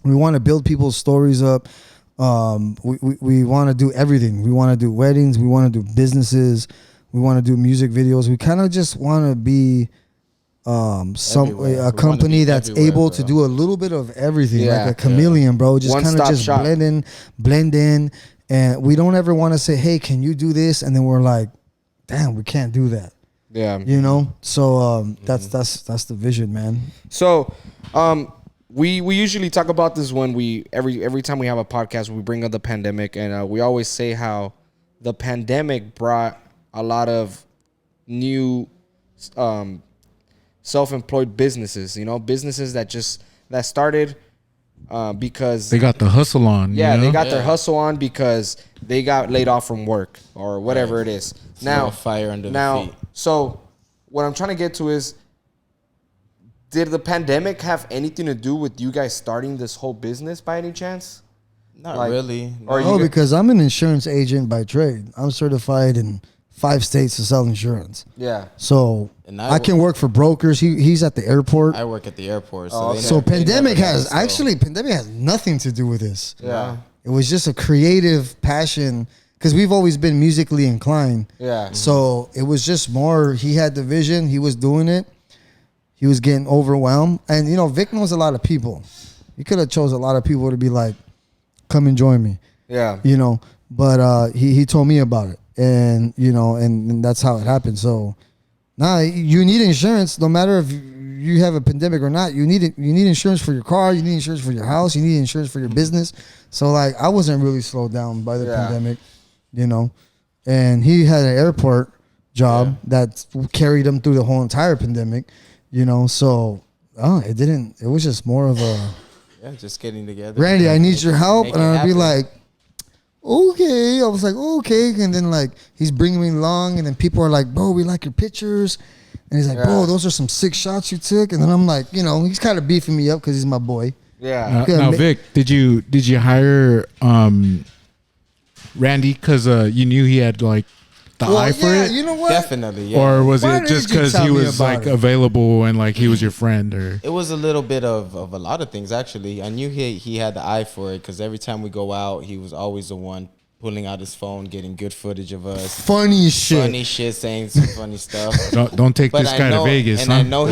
We want to build people's stories up. We want to do everything. We want to do weddings. We want to do businesses. We want to do music videos. We kind of just want to be a company that's able to do a little bit of everything, like a chameleon, bro. Just kind of just blend in. And we don't ever want to say, hey, can you do this? And then we're like, damn, we can't do that. Yeah. You know? So that's the vision, man. So we usually talk about this when every time we have a podcast, we bring up the pandemic, and we always say how the pandemic brought a lot of new self-employed businesses, you know, businesses that started because they got the hustle on. Yeah, you know? they got their hustle on because they got laid off from work or whatever it is. Now, fire under the feet. So what I'm trying to get to is, did the pandemic have anything to do with you guys starting this whole business by any chance? Not really. Or because I'm an insurance agent by trade. I'm certified in 5 states to sell insurance. Yeah. So I can work for brokers. He's at the airport. I work at the airport. So pandemic has nothing to do with this. Yeah. It was just a creative passion because we've always been musically inclined. Yeah. So it was just more, he had the vision. He was doing it. He was getting overwhelmed. And, you know, Vic knows a lot of people. He could have chose a lot of people to be like, come and join me. Yeah. You know, but he told me about it. And, you know, and that's how it happened. So, you need insurance no matter if you have a pandemic or not. You need insurance for your car. You need insurance for your house. You need insurance for your business. So, like, I wasn't really slowed down by the pandemic, you know. And he had an airport job that carried him through the whole entire pandemic, you know. So, it was just more of a... Yeah, just getting together. Randy, I need your help. And I'd be like... Okay, I was like, okay, and then like he's bringing me along, and then people are like, bro, we like your pictures, and he's like, bro, those are some sick shots you took, and then I'm like, you know, he's kind of beefing me up because he's my boy. Yeah. Now, Vic, did you hire Randy because you knew he had like the eye for it? You know what? Definitely, yeah. Or was Why it just didn't you because tell he me was about like it? available and like he was your friend? Or It was a little bit of a lot of things, actually. I knew he had the eye for it because every time we go out, he was always the one pulling out his phone, getting good footage of us. Funny shit, saying some funny stuff. don't take this guy to Vegas. And huh? I know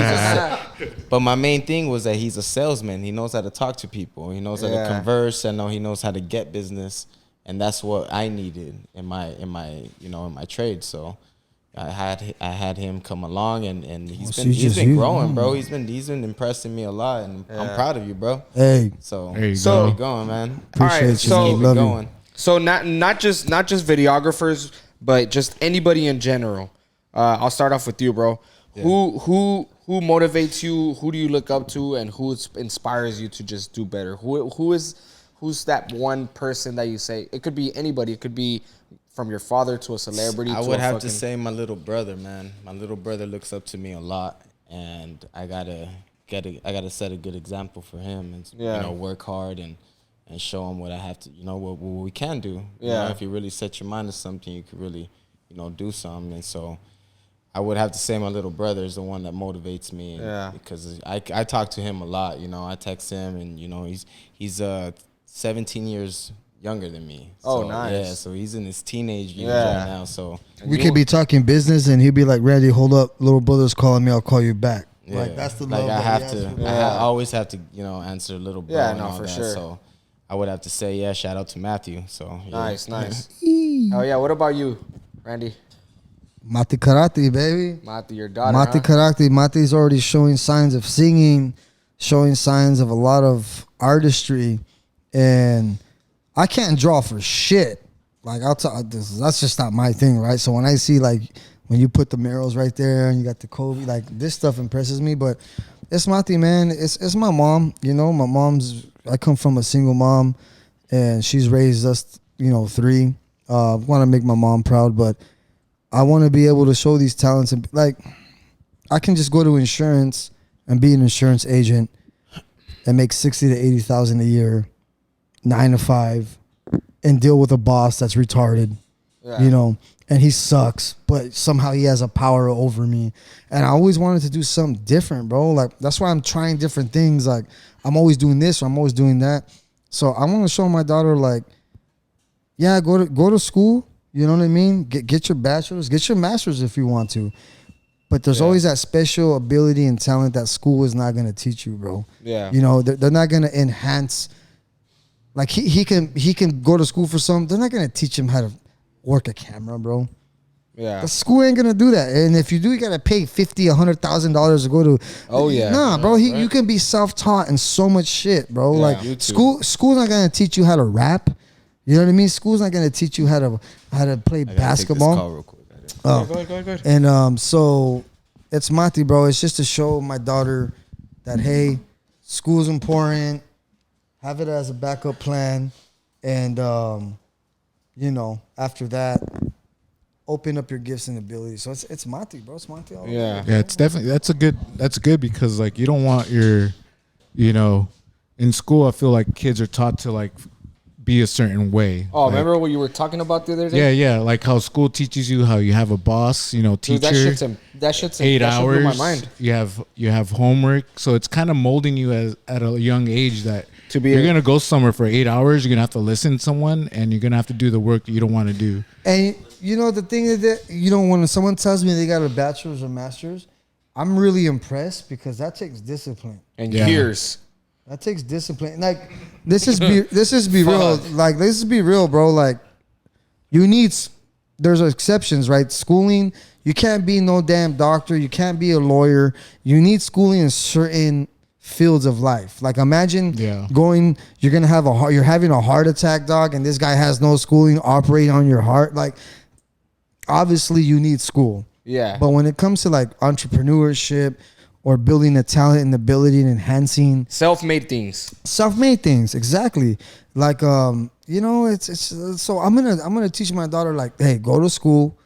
but my main thing was that he's a salesman. He knows how to talk to people. He knows how to converse. I know he knows how to get business, and that's what I needed in my trade. So I had him come along, and he's been growing, bro. He's been impressing me a lot, and I'm proud of you, bro. Hey, so there you go. keep going, man. Appreciate you. So Love you. So not just videographers, but just anybody in general. I'll start off with you, bro. Yeah. Who motivates you? Who do you look up to, and who inspires you to just do better? Who's that one person that you say? It could be anybody. It could be from your father to a celebrity. I would have to say my little brother, man. My little brother looks up to me a lot, and I gotta set a good example for him, and work hard and show him what I have to, what we can do. You know, if you really set your mind to something, you could really, do something. And so I would have to say my little brother is the one that motivates me. Because I talk to him a lot, I text him, and, he's 17 years younger than me. Oh, so, nice. Yeah, so he's in his teenage years right now. So we could be talking business, and he'd be like, Randy, hold up. Little brother's calling me. I'll call you back. Like that's the like love. I that have he has to. for me. I always have to, answer little bro. Yeah, and no, all for that, sure. So I would have to say, yeah, shout out to Matthew. So yeah. Nice. Oh yeah. What about you, Randy? Mati Karate, baby. Mati, your daughter, Mati huh? Karate. Mati's already showing signs of singing, showing signs of a lot of artistry, and I can't draw for shit. Like I'll tell this, that's just not my thing, right? So when I see like when you put the murals right there and you got the Kobe, like this stuff impresses me. But it's Mati, man. It's my mom. My mom's. I come from a single mom, and she's raised us, three. Want to make my mom proud, but I want to be able to show these talents and like I can just go to insurance and be an insurance agent and make 60 to 80,000 a year, 9 to 5, and deal with a boss that's retarded, and he sucks, but somehow he has a power over me. And I always wanted to do something different, bro. Like that's why I'm trying different things. Like I'm always doing this or I'm always doing that. So I want to show my daughter like, yeah, go to school. You know what I mean? Get your bachelor's, get your master's if you want to. But there's always that special ability and talent that school is not going to teach you, bro. Yeah. They're not going to enhance. Like he can go to school for something. They're not going to teach him how to work a camera, bro. Yeah. The school ain't gonna do that. And if you do, you gotta pay $50,000-$100,000 to go to. Oh yeah. Nah, bro. You can be self-taught in so much shit, bro. Yeah, like school's not gonna teach you how to rap. You know what I mean? School's not gonna teach you how to play basketball. Call real quick. Go ahead. And so it's Mati, bro. It's just to show my daughter that hey, school's important. Have it as a backup plan, and after that, open up your gifts and abilities. So it's Mati, bro. It's Mati all over. Yeah. Yeah, it's definitely that's good because like you don't want your, in school I feel like kids are taught to like be a certain way. Oh, like, remember what you were talking about the other day? Yeah, like how school teaches you how you have a boss, teacher. Dude, that shit's 8 that shit blew hours. my mind. You have homework, so it's kind of molding you at a young age that you're gonna go somewhere for 8 hours. You're gonna have to listen to someone, and you're gonna have to do the work that you don't want to do. And the thing is that when someone tells me they got a bachelor's or master's, I'm really impressed because that takes discipline. And years. That takes discipline. Like this is be real. Like let's just be real, bro. Like there's exceptions, right? Schooling, you can't be no damn doctor. You can't be a lawyer. You need schooling in certain fields of life. Like imagine you're having a heart attack, dog, and this guy has no schooling operating on your heart. Like obviously you need school. Yeah. But when it comes to like entrepreneurship or building a talent and ability and enhancing self-made things, exactly. Like it's so I'm gonna teach my daughter like, hey, go to school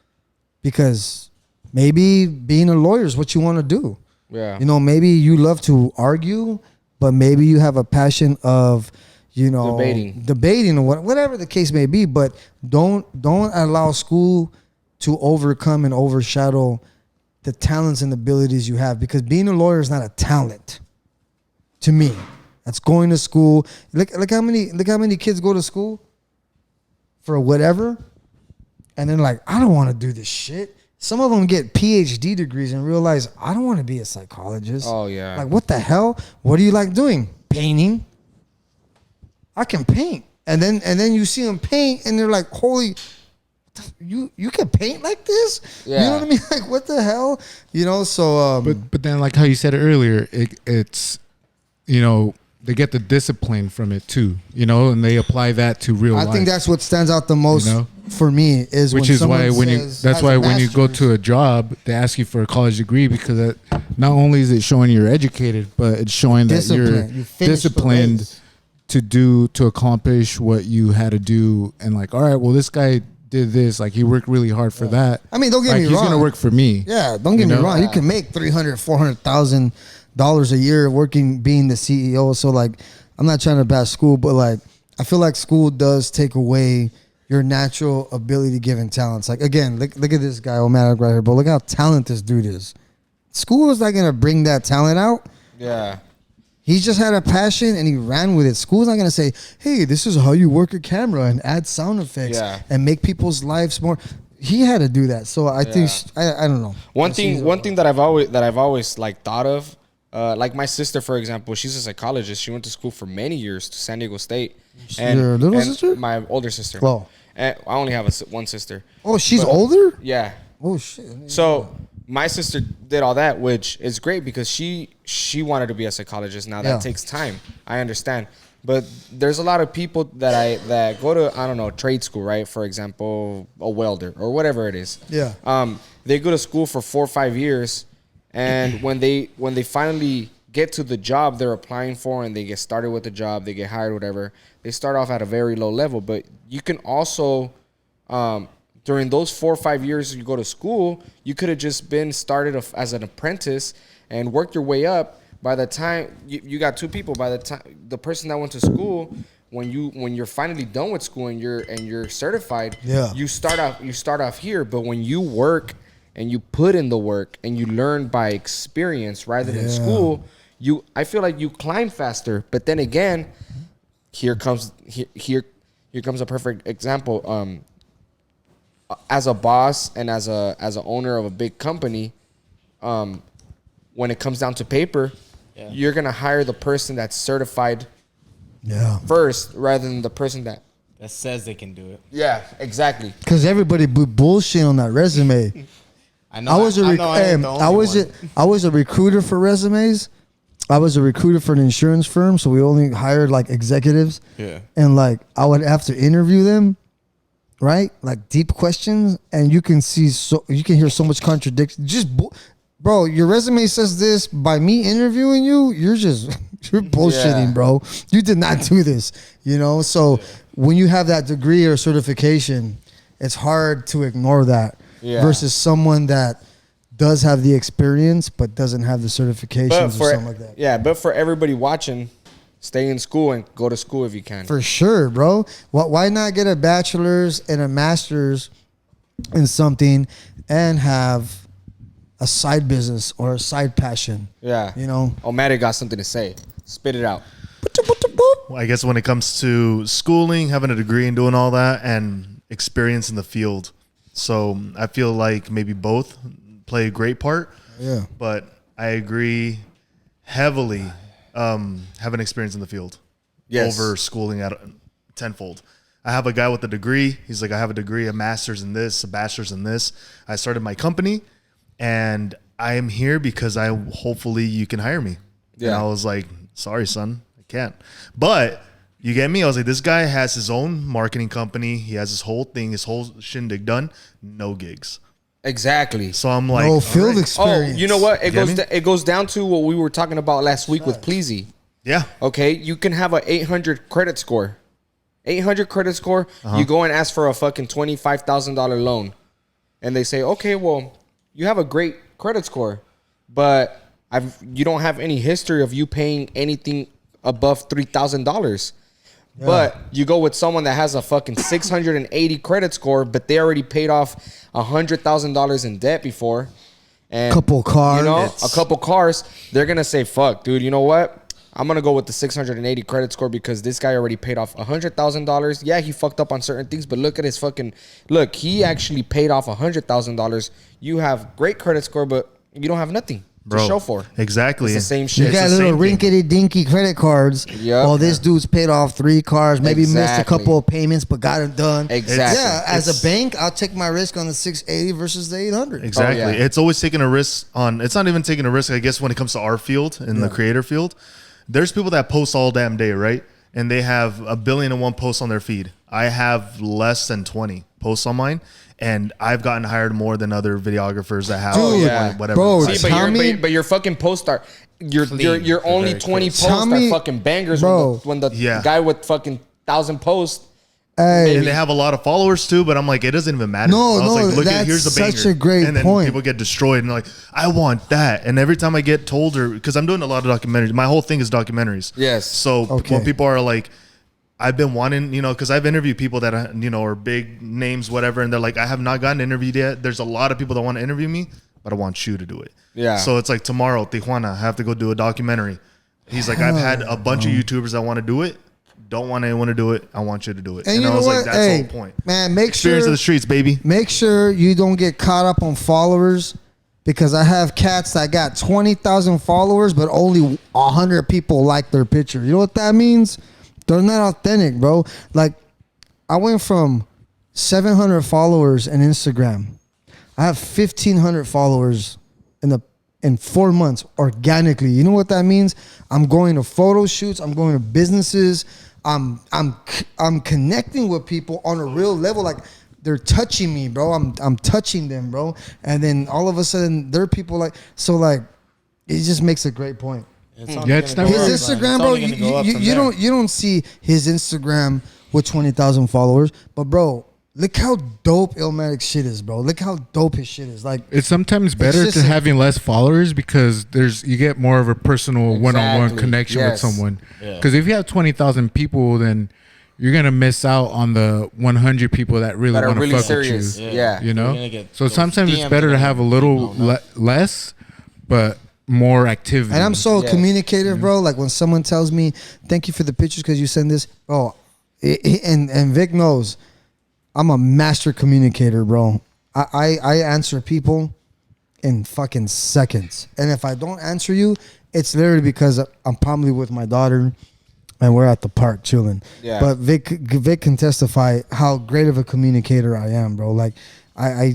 because maybe being a lawyer is what you want to do. Yeah. Maybe you love to argue, but maybe you have a passion of debating or whatever the case may be. But don't allow school to overcome and overshadow the talents and abilities you have, because being a lawyer is not a talent to me. That's going to school. Look how many kids go to school for whatever, and then like, I don't want to do this shit. Some of them get PhD degrees and realize I don't want to be a psychologist. Oh yeah. Like what the hell? What do you like doing? Painting. I can paint, and then you see them paint, and they're like, holy. You can paint like this? Yeah. You know what I mean? Like what the hell? So but then like how you said it earlier, it's they get the discipline from it too, and they apply that to real life. I think that's what stands out the most for me is which when is why when you go to a job, they ask you for a college degree, because not only is it showing you're educated, but it's showing that you're disciplined to accomplish what you had to do. And like, all right, well, this guy did this, like he worked really hard for that. I mean, don't get me wrong. He's gonna work for me. Yeah, don't get me wrong. You can make $300,000-$400,000 a year being the CEO. So like, I'm not trying to bash school, but like, I feel like school does take away your natural ability given talents. Like again, look at this guy, Omatic right here, bro. Look how talented this dude is. School is not gonna bring that talent out. Yeah. He just had a passion and he ran with it. School's not going to say, hey, this is how you work a camera and add sound effects and make people's lives more. he had to do that. So I think I don't know. One thing that I've always like thought of, like my sister, for example, she's a psychologist. She went to school for many years to San Diego State. Your little sister? My older sister. Oh. And I only have one sister. Oh, she's older? Yeah. Oh shit. So my sister did all that, which is great because she wanted to be a psychologist. Now that takes time. I understand. But there's a lot of people that go to, I don't know, trade school, right? For example, a welder or whatever it is. Yeah. They go to school for 4 or 5 years, and when they finally get to the job they're applying for and they get started with the job, they get hired, whatever, they start off at a very low level. But you can also, during those 4 or 5 years you go to school, you could have just been started as an apprentice and worked your way up. By the time you got two people, by the time the person that went to school, when you're finally done with school and you're certified, you start off here. But when you work and you put in the work and you learn by experience rather than school, I feel like you climb faster. But then again, here comes a perfect example. As a boss and as a owner of a big company, when it comes down to paper, you're gonna hire the person that's certified first rather than the person that says they can do it. Yeah, exactly. Because everybody bullshit on that resume. I was a recruiter for resumes. I was a recruiter for an insurance firm, so we only hired like executives. Yeah. And like I would have to interview them, right? Like deep questions, and you can hear so much contradiction. Bro, your resume says this. By me interviewing you, you're bullshitting, bro. You did not do this, So when you have that degree or certification, it's hard to ignore that versus someone that does have the experience but doesn't have the certifications or something like that. Yeah, but for everybody watching, stay in school and go to school if you can. For sure, bro. Why not get a bachelor's and a master's in something and have a side business or a side passion? Yeah. Oh, Maddie got something to say. Spit it out. Well, I guess when it comes to schooling, having a degree and doing all that, and experience in the field. So I feel like maybe both play a great part. Yeah. But I agree heavily having experience in the field over schooling at tenfold. I have a guy with a degree. He's like, I have a degree, a master's in this, a bachelor's in this. I started my company. And I am here because hopefully you can hire me. Yeah. And I was like, sorry, son, I can't. But you get me? I was like, this guy has his own marketing company. He has his whole thing, his whole shindig done. No gigs. Exactly. So I'm like, no field experience. Oh, you know what? It goes down to what we were talking about last week with Pleasy. Yeah. Okay. You can have a 800 credit score. 800 credit score. You go and ask for a fucking $25,000 loan. And they say, okay, well, you have a great credit score, but you don't have any history of you paying anything above $3,000. Yeah. But you go with someone that has a fucking 680 credit score, but they already paid off $100,000 in debt before. And couple cars. A couple cars. They're going to say, fuck, dude, you know what? I'm going to go with the 680 credit score because this guy already paid off $100,000. Yeah, he fucked up on certain things, but look at his look, he actually paid off $100,000. You have great credit score, but you don't have nothing to show for. Exactly. It's the same shit. You got little rinkety-dinky credit cards. Yep. Oh, this dude's paid off 3 cars, maybe missed a couple of payments, but got it done. Exactly. Yeah, as a bank, I'll take my risk on the 680 versus the 800. Exactly. It's always taking a risk it's not even taking a risk, I guess, when it comes to our field, in the creator field. There's people that post all damn day, right? And they have 1,000,000,001 posts on their feed. I have less than 20 posts on mine, and I've gotten hired more than other videographers that have whatever. Bro, See, but your fucking posts are your only 20 posts are fucking bangers. Bro. When the guy with fucking 1,000 posts. Hey. And they have a lot of followers too, but I'm like, it doesn't even matter. No, I was like, look that's here's a banger. such a great and then point. People get destroyed and they're like, I want that. And every time I get told, because I'm doing a lot of documentaries, my whole thing is documentaries. Yes. So when people are like, I've been wanting, because I've interviewed people that are big names, whatever, and they're like, I have not gotten interviewed yet. There's a lot of people that want to interview me, but I want you to do it. Yeah. So it's like tomorrow, Tijuana, I have to go do a documentary. He's like, I've had a bunch of YouTubers that want to do it. don't want anyone to do it. I want you to do it. And you I know was what? like, that's Hey, the whole point. man, make Experience sure of the streets, baby. make sure you don't get caught up on followers, because I have cats that got 20,000 followers, but only 100 people like their picture. You know what that means? They're not authentic, bro. Like, I went from 700 followers in Instagram. I have 1,500 followers in 4 months organically. You know what that means? I'm going to photo shoots. I'm going to businesses. I'm connecting with people on a real level. Like, they're touching me, bro. I'm touching them, bro. And then all of a sudden, there are people like, so like, it just makes a great point. It's it's never- His Instagram, bro, you don't see his Instagram with 20,000 followers, but bro, look how dope Illmatic shit is, bro. Look how dope his shit is. Like, It's sometimes better just to having less followers because you get more of a personal one-on-one Exactly. connection Yes. with someone. Yeah. Because if you have 20,000 people, then you're gonna miss out on the 100 people that really That are want to really fuck serious. with you. Yeah. You know. You're gonna get So those sometimes it's DMs better to that have a you little don't know. less, but more activity. and I'm so Yes. communicative, bro. Like, when someone tells me, "Thank you for the pictures because you send this," bro, and Vic knows I'm a master communicator, bro. I answer people in fucking seconds, and if I don't answer you, it's literally because I'm probably with my daughter and we're at the park chilling. Yeah. But Vic can testify how great of a communicator I am, bro. Like, I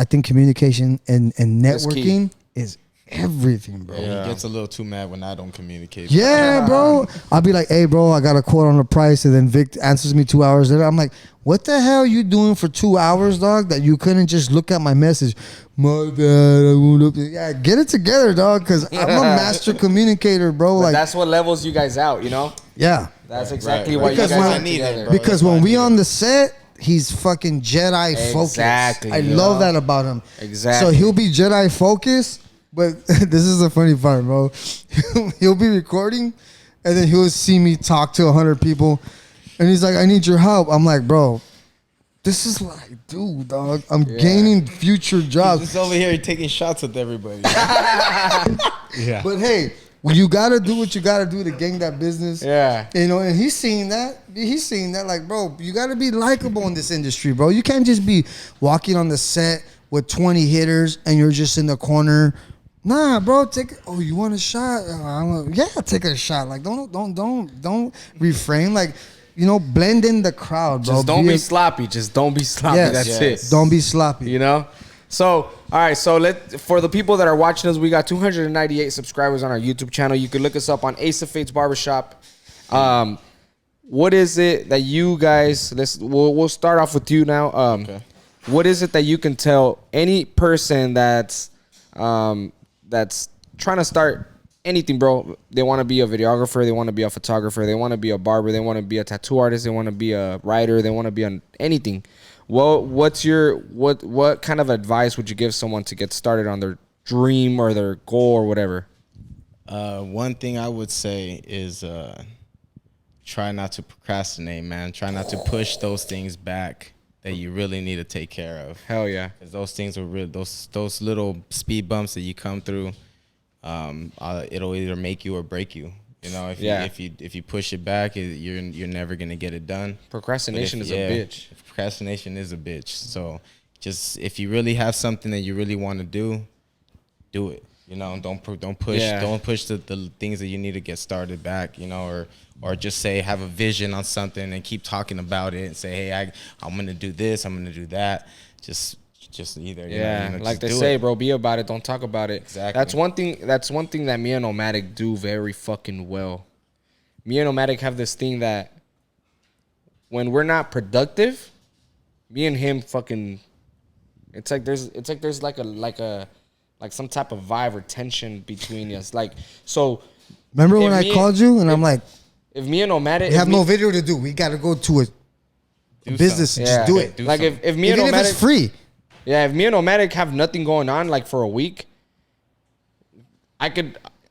think communication and That's key. networking is everything, bro. Yeah, he gets a little too mad when I don't communicate. Yeah, bro. I'll be like, "Hey, bro, I got a quote on the price," and then Vic answers me 2 hours later. I'm like, "What the hell you doing for 2 hours, dog? That you couldn't just look at my message?" My bad. I won't up. Yeah, get it together, dog. Because I'm a master communicator, bro. But Like, that's what levels you guys out, you know? yeah. That's exactly right. why you Because guys when- are I need it, together. bro. Because that's why when I we need on it. the set, he's fucking Jedi focused. Exactly, I you love know? that about him. Exactly. So he'll be Jedi focused, but this is the funny part, bro. He'll be recording, and then he'll see me talk to 100 people, and he's like, "I need your help." I'm like, "Bro, this is what I do, dog. I'm gaining future jobs." He's just over here taking shots with everybody. yeah. But hey, well, you gotta do what you gotta do to gain that business. Yeah. You know, and he's seeing that. He's seeing that, like, bro, you gotta be likable in this industry, bro. You can't just be walking on the set with 20 hitters and you're just in the corner. Nah, bro, oh, you want a shot? Yeah, take a shot. Like, don't refrain. Like, you know, blend in the crowd, bro. Just don't be sloppy. Just don't be sloppy. Yes. That's Yes. it. Don't be sloppy. You know? So, all right. So, for the people that are watching us, we got 298 subscribers on our YouTube channel. You can look us up on Ace of Fates Barbershop. What is it that you guys, we'll start off with you now. Okay. What is it that you can tell any person that's trying to start anything, bro? They want to be a videographer, they want to be a photographer, they want to be a barber, they want to be a tattoo artist, they want to be a writer, they want to be on anything. Well, what kind of advice would you give someone to get started on their dream or their goal or whatever? One thing I would say is try not to procrastinate, man. Try not to push those things back that you really need to take care of. Hell yeah. Because those things are real. Those little speed bumps that you come through, it'll either make you or break you. You know, if you push it back, you're never gonna get it done. Procrastination is a bitch. Procrastination is a bitch. So just if you really have something that you really want to do it. You know, don't push the things that you need to get started back. You know, or just say have a vision on something and keep talking about it and say, hey, I'm gonna do this, I'm gonna do that. Just either. Yeah, you know, like they just do say, it. bro, be about it, don't talk about it. Exactly. That's one thing that me and Nomadic do very fucking well. Me and Nomadic have this thing that when we're not productive, me and him fucking, it's like there's some type of vibe or tension between us. Like, so Remember when if I me- called you and I'm like, if me and Nomadic, we have no video to do. We got to go to a business and yeah, just do it. like if me and Even if Nomadic, it's free. yeah, if me and Nomadic have nothing going on like for a week,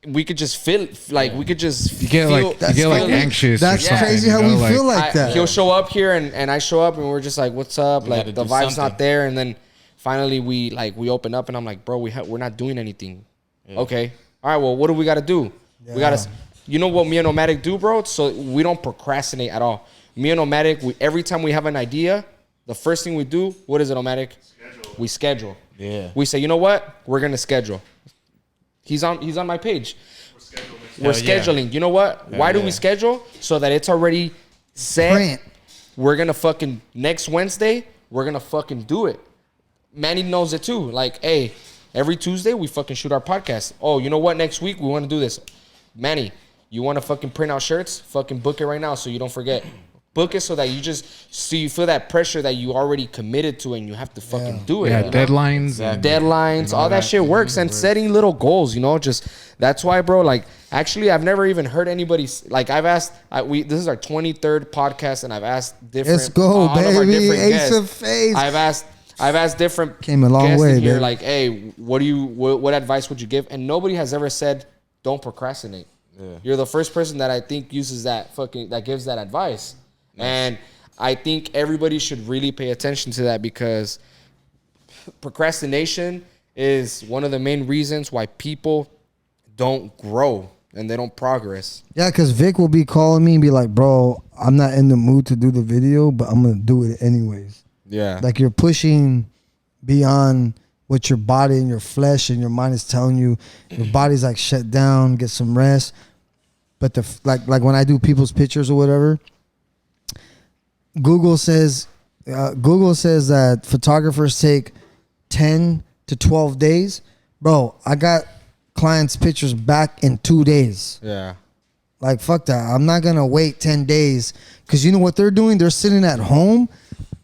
we could just feel like we could just You get feel, like anxious. That's or something, crazy how you know, we feel like that. He'll show up here and I show up and we're just like, what's up? We Like gotta the do vibe's something. not there, and then finally we open up and I'm like, bro, we're not doing anything. Okay, all right, well, what do we got to do? We got to you know what me and Nomadic do, bro? So we don't procrastinate at all. Me and Nomadic, every time we have an idea, the first thing we do, what is it, Nomadic? We schedule. Yeah. We say, you know what? We're gonna schedule. He's on my page. We're scheduling. You know what? Why do we schedule? So that it's already set. Print. We're gonna fucking next Wednesday, we're gonna fucking do it. Manny knows it too. Like, hey, every Tuesday we fucking shoot our podcast. Oh, you know what? Next week we want to do this. Manny, you want to fucking print out shirts? Fucking book it right now so you don't forget. Book it so that you feel that pressure that you already committed to and you have to fucking do it. Yeah, you know? deadlines. Deadlines, all that shit works, and setting little goals, you know, just that's why, bro. Like, actually, I've never even heard anybody like I've asked. This is our 23rd podcast, and I've asked different. Let's go, all of our baby. different Ace guests. of Faith. I've asked different Came a long guests way, in here, baby. like, hey, what advice would you give? And nobody has ever said don't procrastinate. Yeah. You're the first person that I think uses that gives that advice, and I think everybody should really pay attention to that because procrastination is one of the main reasons why people don't grow and they don't progress. Yeah, because Vic will be calling me and be like, bro, I'm not in the mood to do the video, but I'm going to do it anyways. Yeah. Like you're pushing beyond what your body and your flesh and your mind is telling you. Your body's like shut down, get some rest. But like when I do people's pictures or whatever, Google says that photographers take 10 to 12 days. Bro, I got clients' pictures back in 2 days. Yeah. Like, fuck that. I'm not going to wait 10 days because you know what they're doing? They're sitting at home.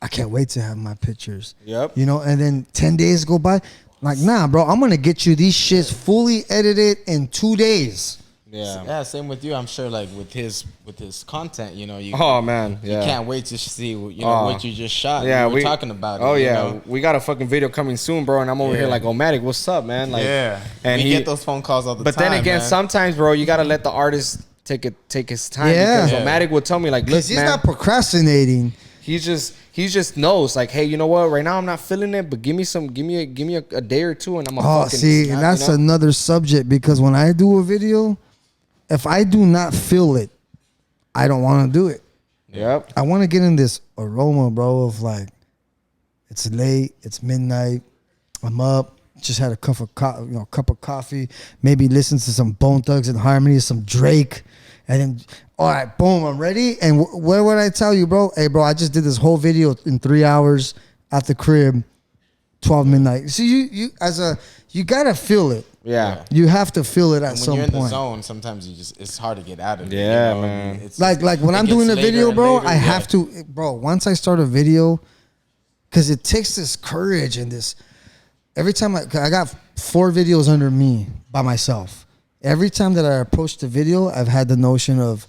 I can't wait to have my pictures. Yep. You know, and then 10 days go by. Like, nah, bro, I'm going to get you these shits fully edited in 2 days. Yeah, same with you. I'm sure, like with his content, you know, you can't wait to see what you just shot. Yeah, we're talking about it. Oh you yeah, know? we got a fucking video coming soon, bro. And I'm over here like, Omatic, what's up, man? Like, and we get those phone calls all the time. But then again, man. sometimes, bro, you gotta let the artist take his time. Yeah. Because Omatic would tell me like, look, He's man, not procrastinating. he just knows like, hey, you know what? Right now I'm not feeling it, but give me a day or two, and I'm gonna fucking. See, snap, and that's you know? another subject because when I do a video, if I do not feel it, I don't want to do it. Yep. I want to get in this aroma, bro, of like, it's late, it's midnight, I'm up, just had a cup of coffee, maybe listen to some Bone Thugs and Harmony, some Drake, and then, all right, boom, I'm ready. And what would I tell you, bro? Hey, bro, I just did this whole video in 3 hours at the crib, 12 midnight. See, you gotta feel it. Yeah. You have to feel it at some when you're in point. the zone, sometimes it's hard to get out of it. Yeah, you know? man. It's, Like when I'm doing a video, bro, I have to, bro, once I start a video, because it takes this courage and this, every time I got 4 videos under me by myself. Every time that I approach the video, I've had the notion of,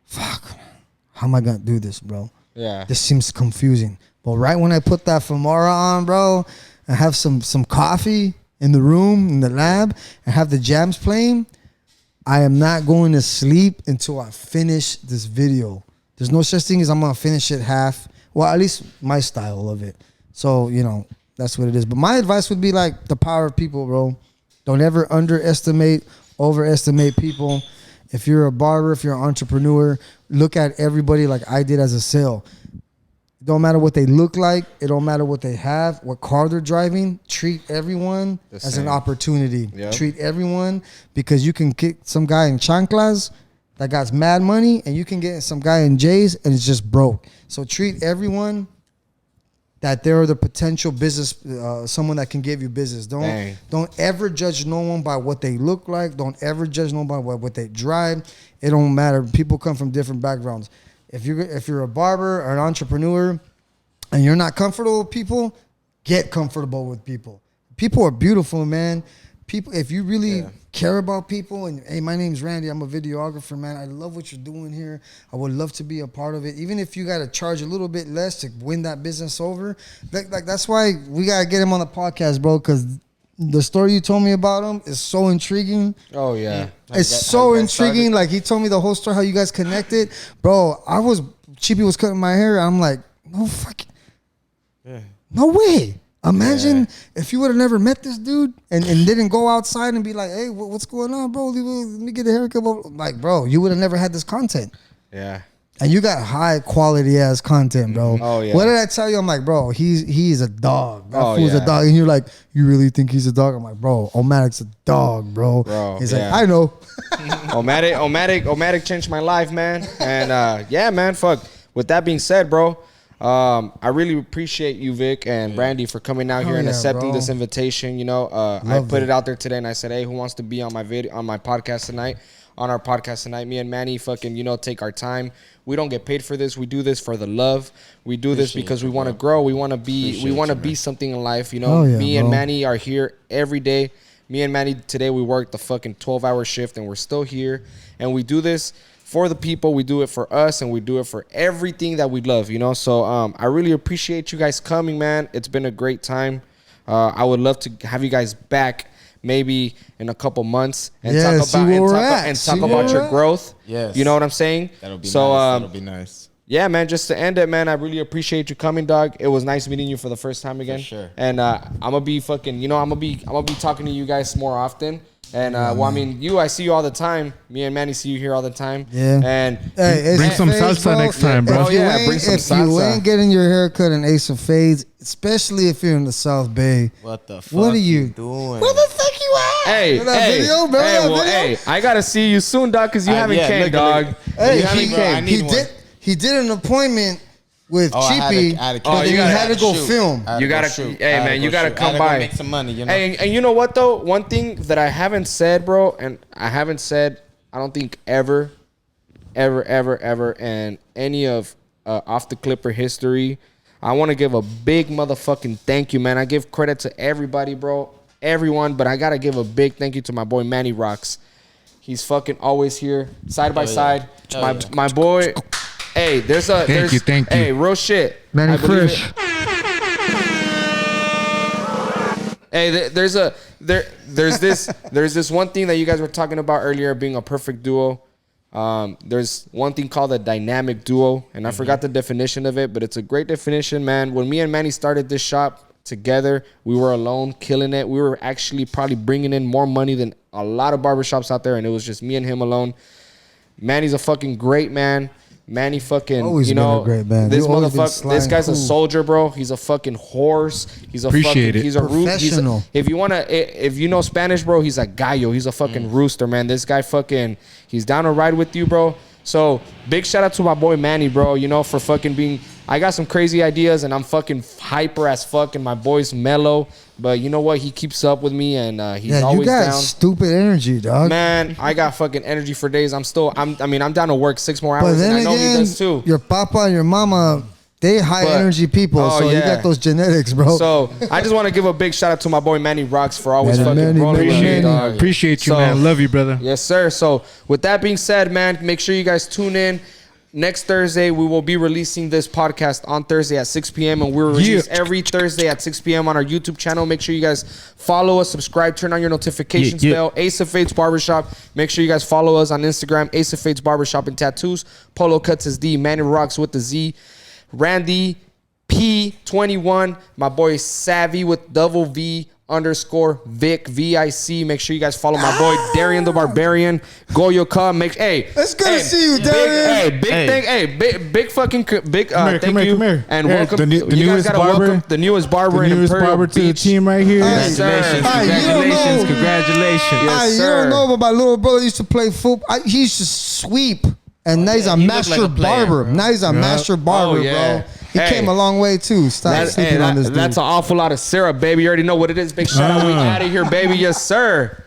fuck, how am I going to do this, bro? Yeah. This seems confusing. But right when I put that Femora on, bro, I have some coffee in the room, in the lab, and have the jams playing, I am not going to sleep until I finish this video. There's no such thing as I'm going to finish it half. Well, at least my style of it. So, you know, that's what it is. But my advice would be like the power of people, bro. Don't ever overestimate people. If you're a barber, if you're an entrepreneur, look at everybody like I did as a sale. It don't matter what they look like. It don't matter what they have, what car they're driving. Treat everyone as an opportunity. Yep. Treat everyone because you can kick some guy in chanclas that got mad money and you can get some guy in J's and it's just broke. So treat everyone that they're the potential business, someone that can give you business. Don't ever judge no one by what they look like. Don't ever judge no one by what they drive. It don't matter. People come from different backgrounds. If you're a barber or an entrepreneur and you're not comfortable with people, get comfortable with people. People are beautiful, man. People, if you really care about people and, hey, my name's Randy, I'm a videographer, man. I love what you're doing here. I would love to be a part of it. Even if you got to charge a little bit less to win that business over. Like that's why we got to get him on the podcast, bro, because the story you told me about him is so intriguing. Oh yeah. It's so intriguing. Like he told me the whole story, how you guys connected. Bro, Cheapy was cutting my hair. I'm like, no fucking, no way. Imagine if you would have never met this dude and didn't go outside and be like, hey, what's going on, bro? Let me get a haircut. Like, bro, you would have never had this content. Yeah. And you got high quality ass content, bro. Oh, yeah. What did I tell you? I'm like, bro, he's a dog. That fool's yeah. a dog. And you're like, you really think he's a dog? I'm like, bro, Omatic's a dog, bro. He's like, I know. Omatic changed my life, man. And yeah, man, fuck. With that being said, bro, I really appreciate you, Vic and Brandy, for coming out here and accepting this invitation. You know, I put it out there today, and I said, hey, who wants to be on my podcast tonight? On our podcast tonight, me and Manny fucking, you know, take our time. We don't get paid for this. We do this for the love. We do this because we want to grow. We want to be something in life. You know, me and Manny are here every day. Me and Manny today, we worked the fucking 12-hour shift, and we're still here. And we do this for the people. We do it for us, and we do it for everything that we love, you know. So I really appreciate you guys coming, man. It's been a great time. I would love to have you guys back maybe in a couple months and talk about your growth. Yes. You know what I'm saying? That'll be nice. That'll be nice. Yeah, man, just to end it, man, I really appreciate you coming, dog. It was nice meeting you for the first time again. For sure. And I'm gonna be fucking, you know, I'm gonna be talking to you guys more often. And well, I mean, I see you all the time. Me and Manny see you here all the time. Yeah. And hey, bring some salsa next time, bro. Bring some salsa. If you ain't getting your haircut in Ace of Fades, especially if you're in the South Bay, what the fuck? What are you doing? Where the fuck you at? Hey, I gotta see you soon, dog, because you haven't came, dog. Hey, he did an appointment with Cheapy, but then he had to go film. You gotta, hey man, you gotta come by. Make some money, you know. Hey, and you know what though? One thing that I haven't said, bro, and I haven't said, I don't think ever, in any of Off the Clipper history, I want to give a big motherfucking thank you, man. I give credit to everybody, bro, everyone, but I gotta give a big thank you to my boy Manny Rocks. He's fucking always here, side by side. My boy. Hey, thank you. Hey, real shit. Manny Fresh. Hey, there's this one thing that you guys were talking about earlier, being a perfect duo. There's one thing called a dynamic duo, and I forgot the definition of it, but it's a great definition, man. When me and Manny started this shop together, we were alone, killing it. We were actually probably bringing in more money than a lot of barbershops out there, and it was just me and him alone. Manny's a fucking great man. Manny fucking, always you know, been a great man. this motherfucker, this guy's a soldier, bro. He's a fucking horse. He's a he's a professional. If you know Spanish, bro, he's a gallo. He's a fucking rooster, man. This guy fucking, he's down to ride with you, bro. So big shout out to my boy Manny, bro, you know, for fucking being, I got some crazy ideas and I'm fucking hyper as fuck and my boy's mellow. But you know what? He keeps up with me and he's always down. You got stupid energy, dog. Man, I got fucking energy for days. I'm down to work 6 more hours, and I know he does too. Your papa and your mama, they energy people, so you got those genetics, bro. So I just want to give a big shout out to my boy Manny Rocks for always fucking rolling with me, dog. Appreciate you, man. Love you, brother. Yes, sir. So with that being said, man, make sure you guys tune in. Next Thursday, we will be releasing this podcast on Thursday at 6 p.m. And we're released every Thursday at 6 p.m. on our YouTube channel. Make sure you guys follow us, subscribe, turn on your notifications bell. Ace of Fates Barbershop. Make sure you guys follow us on Instagram, Ace of Fates Barbershop and Tattoos. Polo Cuts is D. Manny Rocks with the Z. Randy P21. My boy Savvy with double V _Vic VIC. Make sure you guys follow my boy Darian the Barbarian. Goyo Ka. It's good to see you, Darian. Big fucking thank you. And welcome. The newest barber. The newest barber in Imperial to the Beach. team right here. Congratulations. You don't know, but my little brother used to play football. He used to sweep. And now he's a master barber. Now he's a master barber, bro. He came a long way too. Stop sleeping on this dude. That's an awful lot of syrup, baby. You already know what it is. Big shout out. We out of here, baby. Yes, sir.